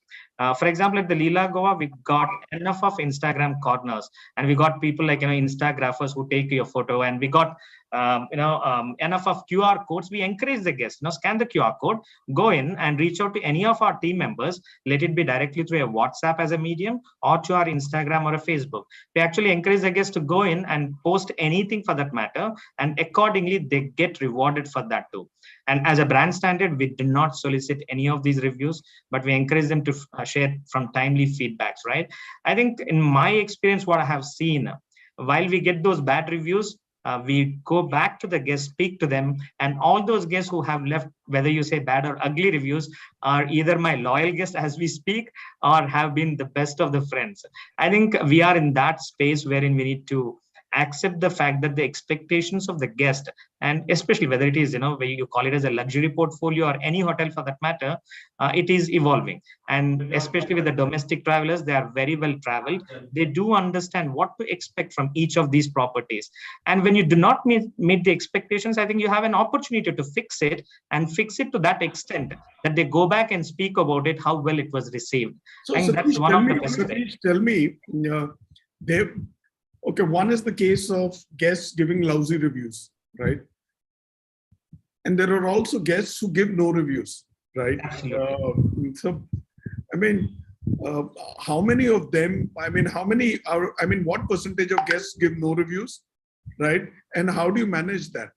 For example, at the Leela Goa, we got enough of Instagram corners, and we got people like Instagraphers who take your photo, and we got enough of QR codes. We encourage the guests, scan the QR code, go in and reach out to any of our team members. Let it be directly through a WhatsApp as a medium, or to our Instagram or a Facebook. We actually encourage the guests to go in and post anything for that matter, and accordingly they get rewarded for that too. And as a brand standard, we do not solicit any of these reviews, but we encourage them to share from timely feedbacks, right? I think in my experience, what I have seen, while we get those bad reviews, we go back to the guests, speak to them, and all those guests who have left, whether you say bad or ugly reviews, are either my loyal guests as we speak, or have been the best of the friends. I think we are in that space wherein we need to accept the fact that the expectations of the guest, and especially whether it is, where you call it as a luxury portfolio or any hotel for that matter, it is evolving. And especially with the domestic travelers, they are very well traveled. They do understand what to expect from each of these properties. And when you do not meet the expectations, I think you have an opportunity to fix it, and fix it to that extent that they go back and speak about it, how well it was received. So, I think that's one of the best things. Tell me, okay, one is the case of guests giving lousy reviews, right? And there are also guests who give no reviews, right? So, how many of them, what percentage of guests give no reviews, right? And how do you manage that?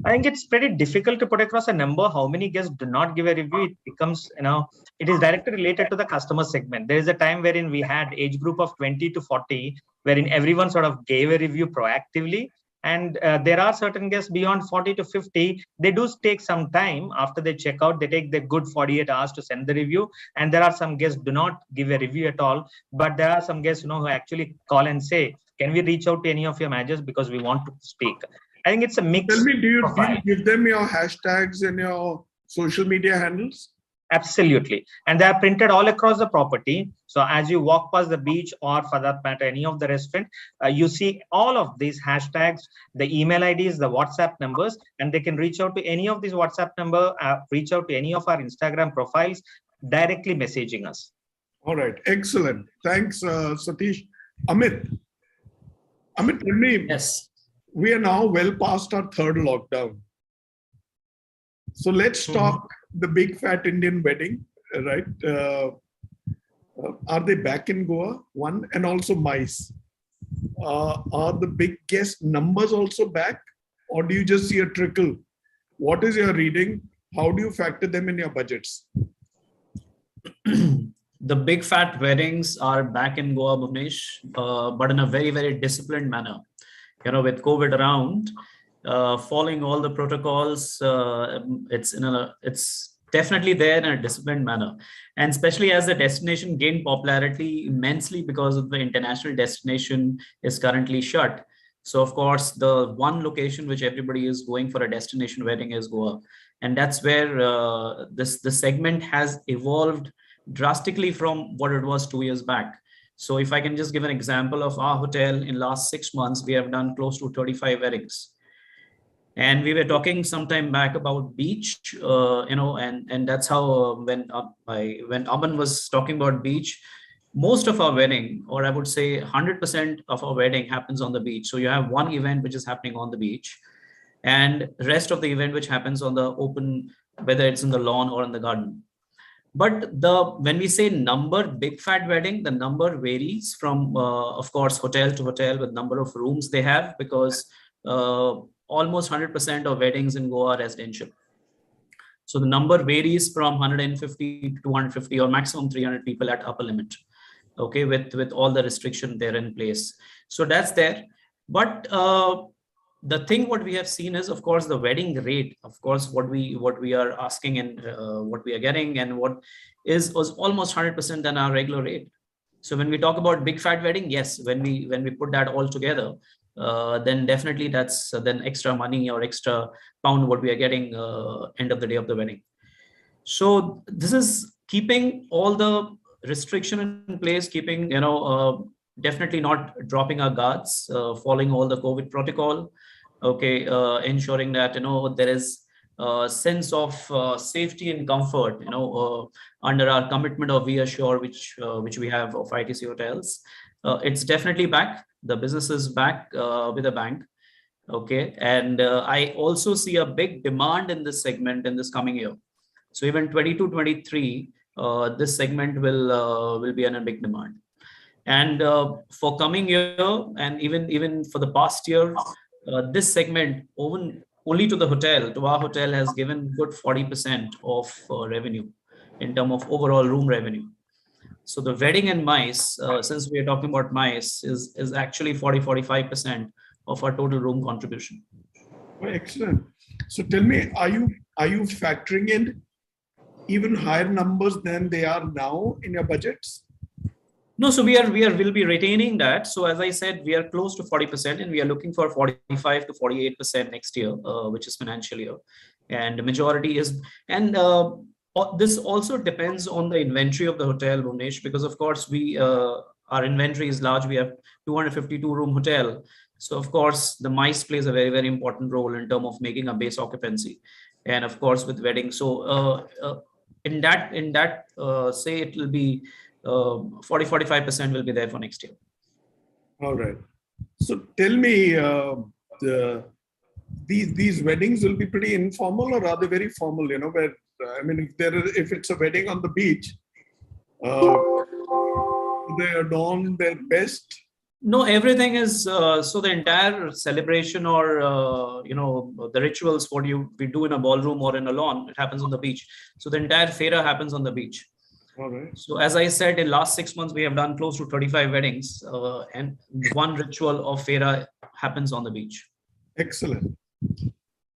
I think it's pretty difficult to put across a number. How many guests do not give a review? It becomes, it is directly related to the customer segment. There is a time wherein we had age group of 20 to 40, wherein everyone sort of gave a review proactively. And there are certain guests beyond 40 to 50, they do take some time after they check out, they take the good 48 hours to send the review. And there are some guests do not give a review at all. But there are some guests, who actually call and say, can we reach out to any of your managers because we want to speak? I think it's a mix. Tell me, do you give them your hashtags and your social media handles? Absolutely. And they are printed all across the property. So as you walk past the beach, or for that matter, any of the restaurant, you see all of these hashtags, the email IDs, the WhatsApp numbers, and they can reach out to any of these WhatsApp number, reach out to any of our Instagram profiles, directly messaging us. All right. Excellent. Thanks, Satish. Amit, tell me. Yes. We are now well past our third lockdown. So let's talk the big fat Indian wedding, right? Are they back in Goa? One, and also MICE. Are the big guest numbers also back? or do you just see a trickle? What is your reading? How do you factor them in your budgets? The big fat weddings are back in Goa, Bhuvnesh, but in a very, very disciplined manner. With COVID around, following all the protocols, it's definitely there in a disciplined manner. And especially as the destination gained popularity immensely because of the international destination is currently shut. So of course, the one location which everybody is going for a destination wedding is Goa. And that's where the segment has evolved drastically from what it was 2 years back. So if I can just give an example of our hotel, in last 6 months, we have done close to 35 weddings. And we were talking some time back about beach, and that's how when Aman was talking about beach, most of our wedding, or I would say 100% of our wedding happens on the beach. So you have one event which is happening on the beach, and rest of the event which happens on the open, whether it's in the lawn or in the garden. But when we say number, big fat wedding, the number varies from, of course, hotel to hotel with number of rooms they have, because almost 100% of weddings in Goa are residential. So the number varies from 150 to 250 or maximum 300 people at upper limit. Okay, with all the restriction there in place. So that's there. But the thing what we have seen is, of course, the wedding rate, of course, what we are asking and what we are getting, and what was almost 100% than our regular rate. So when we talk about big fat wedding, yes, when we put that all together, then definitely that's then extra money or extra pound what we are getting end of the day of the wedding. So this is keeping all the restriction in place, keeping, definitely not dropping our guards, following all the COVID protocol. Okay, ensuring that, there is a sense of safety and comfort, under our commitment of We Assure, which we have of ITC hotels. It's definitely back. The business is back with a bang. Okay, and I also see a big demand in this segment in this coming year. So even 22-23, this segment will be in a big demand. And for coming year, and even for the past year, this segment only to our hotel has given good 40% of revenue in terms of overall room revenue. So the wedding and MICE, since we are talking about MICE, is actually 40-45% of our total room contribution. Oh, excellent. So tell me, are you factoring in even higher numbers than they are now in your budgets? No, so will be retaining that. So as I said, we are close to 40%, and we are looking for 45 to 48% next year, which is financial year. And the majority is, and this also depends on the inventory of the hotel, Bhuvnesh, because of course our inventory is large. We have 252 room hotel. So of course the MICE plays a very, very important role in terms of making a base occupancy. And of course with wedding. So in that say it will be 40-45% will be there for next year. All right. So tell me, these weddings will be pretty informal, or are they very formal? Where if it's a wedding on the beach, they adorn their best. No, everything is so the entire celebration or the rituals what we do in a ballroom or in a lawn, it happens on the beach. So the entire fera happens on the beach. All right. So as I said, in last 6 months we have done close to 35 weddings, and one ritual of fera happens on the beach. Excellent.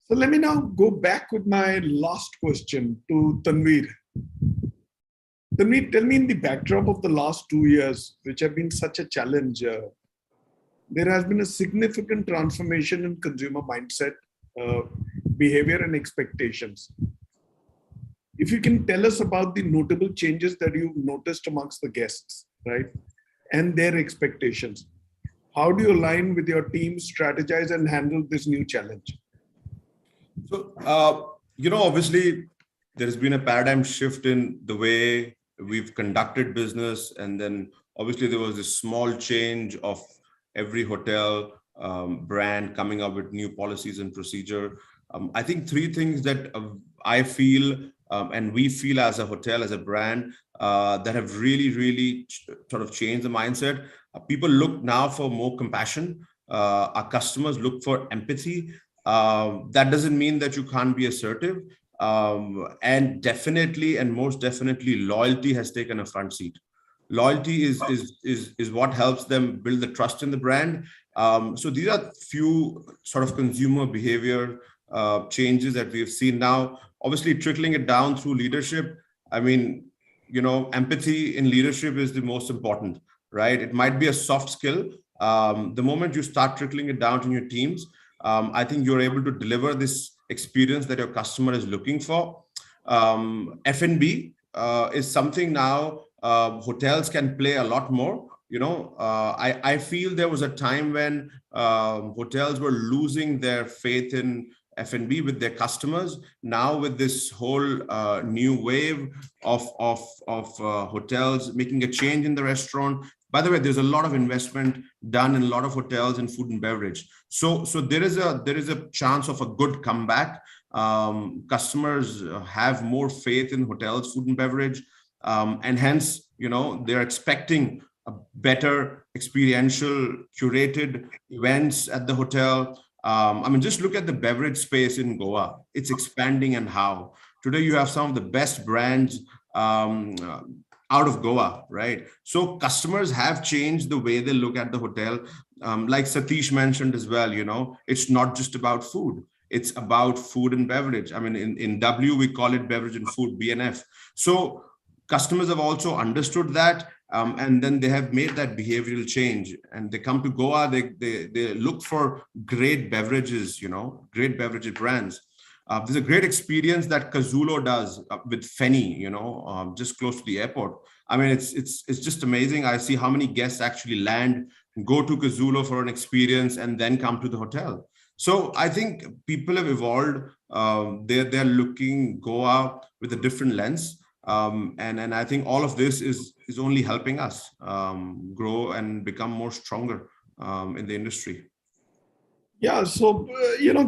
So let me now go back with my last question to Tanveer. Tanveer, tell me, in the backdrop of the last 2 years, which have been such a challenge, there has been a significant transformation in consumer mindset, behavior, and expectations. If you can tell us about the notable changes that you've noticed amongst the guests, right, and their expectations. How do you align with your team, strategize, and handle this new challenge? So, obviously, there's been a paradigm shift in the way we've conducted business. And then obviously there was this small change of every hotel brand coming up with new policies and procedure. I think three things that I feel and we feel as a hotel, as a brand, that have really sort of changed the mindset. People look now for more compassion. Our customers look for empathy. That doesn't mean that you can't be assertive. And definitely, and most definitely, loyalty has taken a front seat. Loyalty is what helps them build the trust in the brand. So these are few sort of consumer behavior changes that we've seen now. Obviously, trickling it down through leadership. I mean, empathy in leadership is the most important, right? It might be a soft skill. The moment you start trickling it down to your teams, I think you're able to deliver this experience that your customer is looking for. F&B is something now hotels can play a lot more. I feel there was a time when hotels were losing their faith in F&B with their customers. Now with this whole new wave of hotels making a change in the restaurant. By the way, there's a lot of investment done in a lot of hotels in food and beverage. So there is a chance of a good comeback. Customers have more faith in hotels, food and beverage, and hence, they're expecting a better experiential curated events at the hotel. Just look at the beverage space in Goa. It's expanding, and how. Today you have some of the best brands out of Goa, right? So customers have changed the way they look at the hotel. Like Satish mentioned as well, it's not just about food. It's about food and beverage. In W, we call it beverage and food, BNF. So customers have also understood that. And then they have made that behavioral change, and they come to Goa, they look for great beverages, great beverage brands. There's a great experience that Kazulo does with Feni, just close to the airport. It's just amazing. I see how many guests actually land, go to Kazulo for an experience, and then come to the hotel. So I think people have evolved. They're looking Goa with a different lens. And I think all of this is only helping us grow and become more stronger in the industry. Yeah, so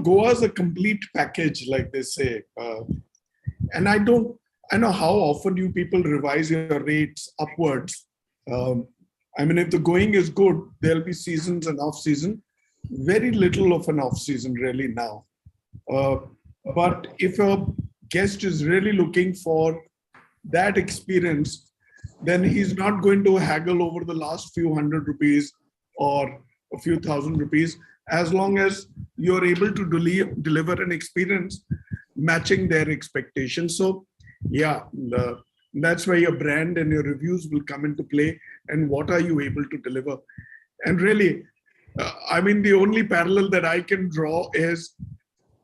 Goa is a complete package, like they say, and I know how often you people revise your rates upwards. If the going is good, there'll be seasons and off season. Very little of an off season really now. But if a guest is really looking for that experience, then he's not going to haggle over the last few hundred rupees or a few thousand rupees, as long as you're able to deliver an experience matching their expectations. So yeah, that's where your brand and your reviews will come into play, and what are you able to deliver. And really, the only parallel that I can draw is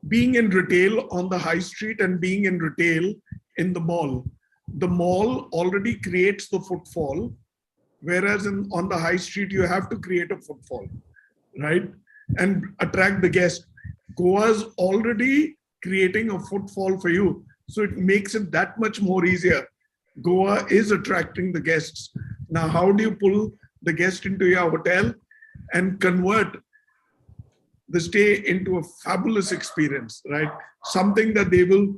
being in retail on the high street and being in retail in the mall. The mall already creates the footfall, whereas on the high street, you have to create a footfall, right? And attract the guest. Goa's already creating a footfall for you. So it makes it that much more easier. Goa is attracting the guests. Now, how do you pull the guest into your hotel and convert the stay into a fabulous experience, right? Something that they will,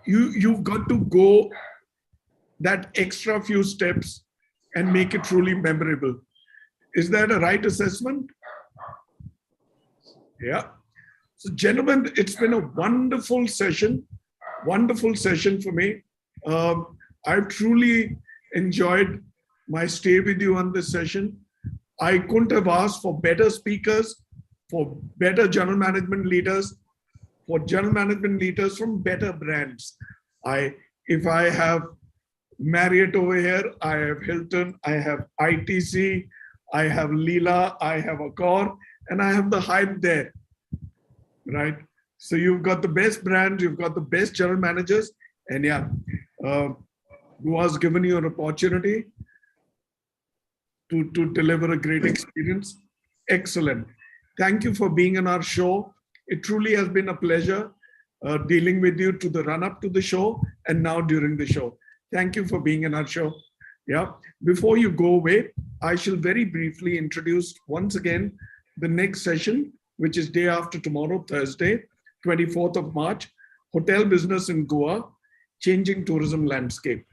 you've got to go that extra few steps and make it truly memorable. Is that a right assessment? Yeah. So gentlemen, it's been a wonderful session for me. I've truly enjoyed my stay with you on this session. I couldn't have asked for better speakers, for better general management leaders, from better brands. If I have Marriott over here, I have Hilton, I have ITC, I have Leela, I have Accor, and I have the Hyatt there, right? So you've got the best brands, you've got the best general managers, and yeah, who has given you an opportunity to deliver a great experience. Excellent. Thank you for being on our show. It truly has been a pleasure dealing with you to the run up to the show and now during the show. Thank you for being in our show. Yeah. Before you go away, I shall very briefly introduce once again the next session, which is day after tomorrow, Thursday, 24th of March, Hotel Business in Goa, Changing Tourism Landscape.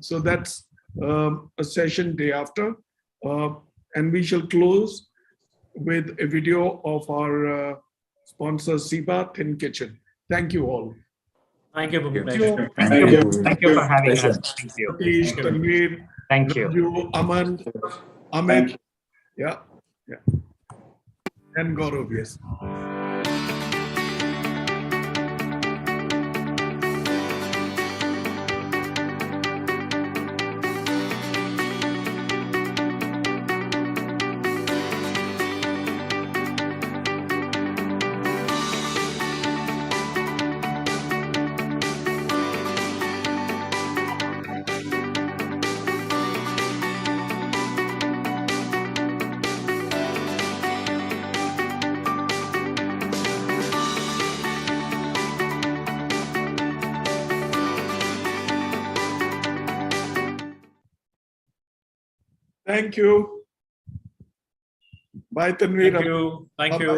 So that's a session day after. And we shall close with a video of our sponsors Siba Thin Kitchen. Thank you all. Thank you, Bhuvi. Thank you. Thank you. Thank you for having us. Thank you. Satish, Tanveer, Thank you. Raju, Aman, Thank Amit, you. yeah, and Gaurav, yes. Thank you. Bye, Tanveer. Thank you. Thank Bye-bye. you.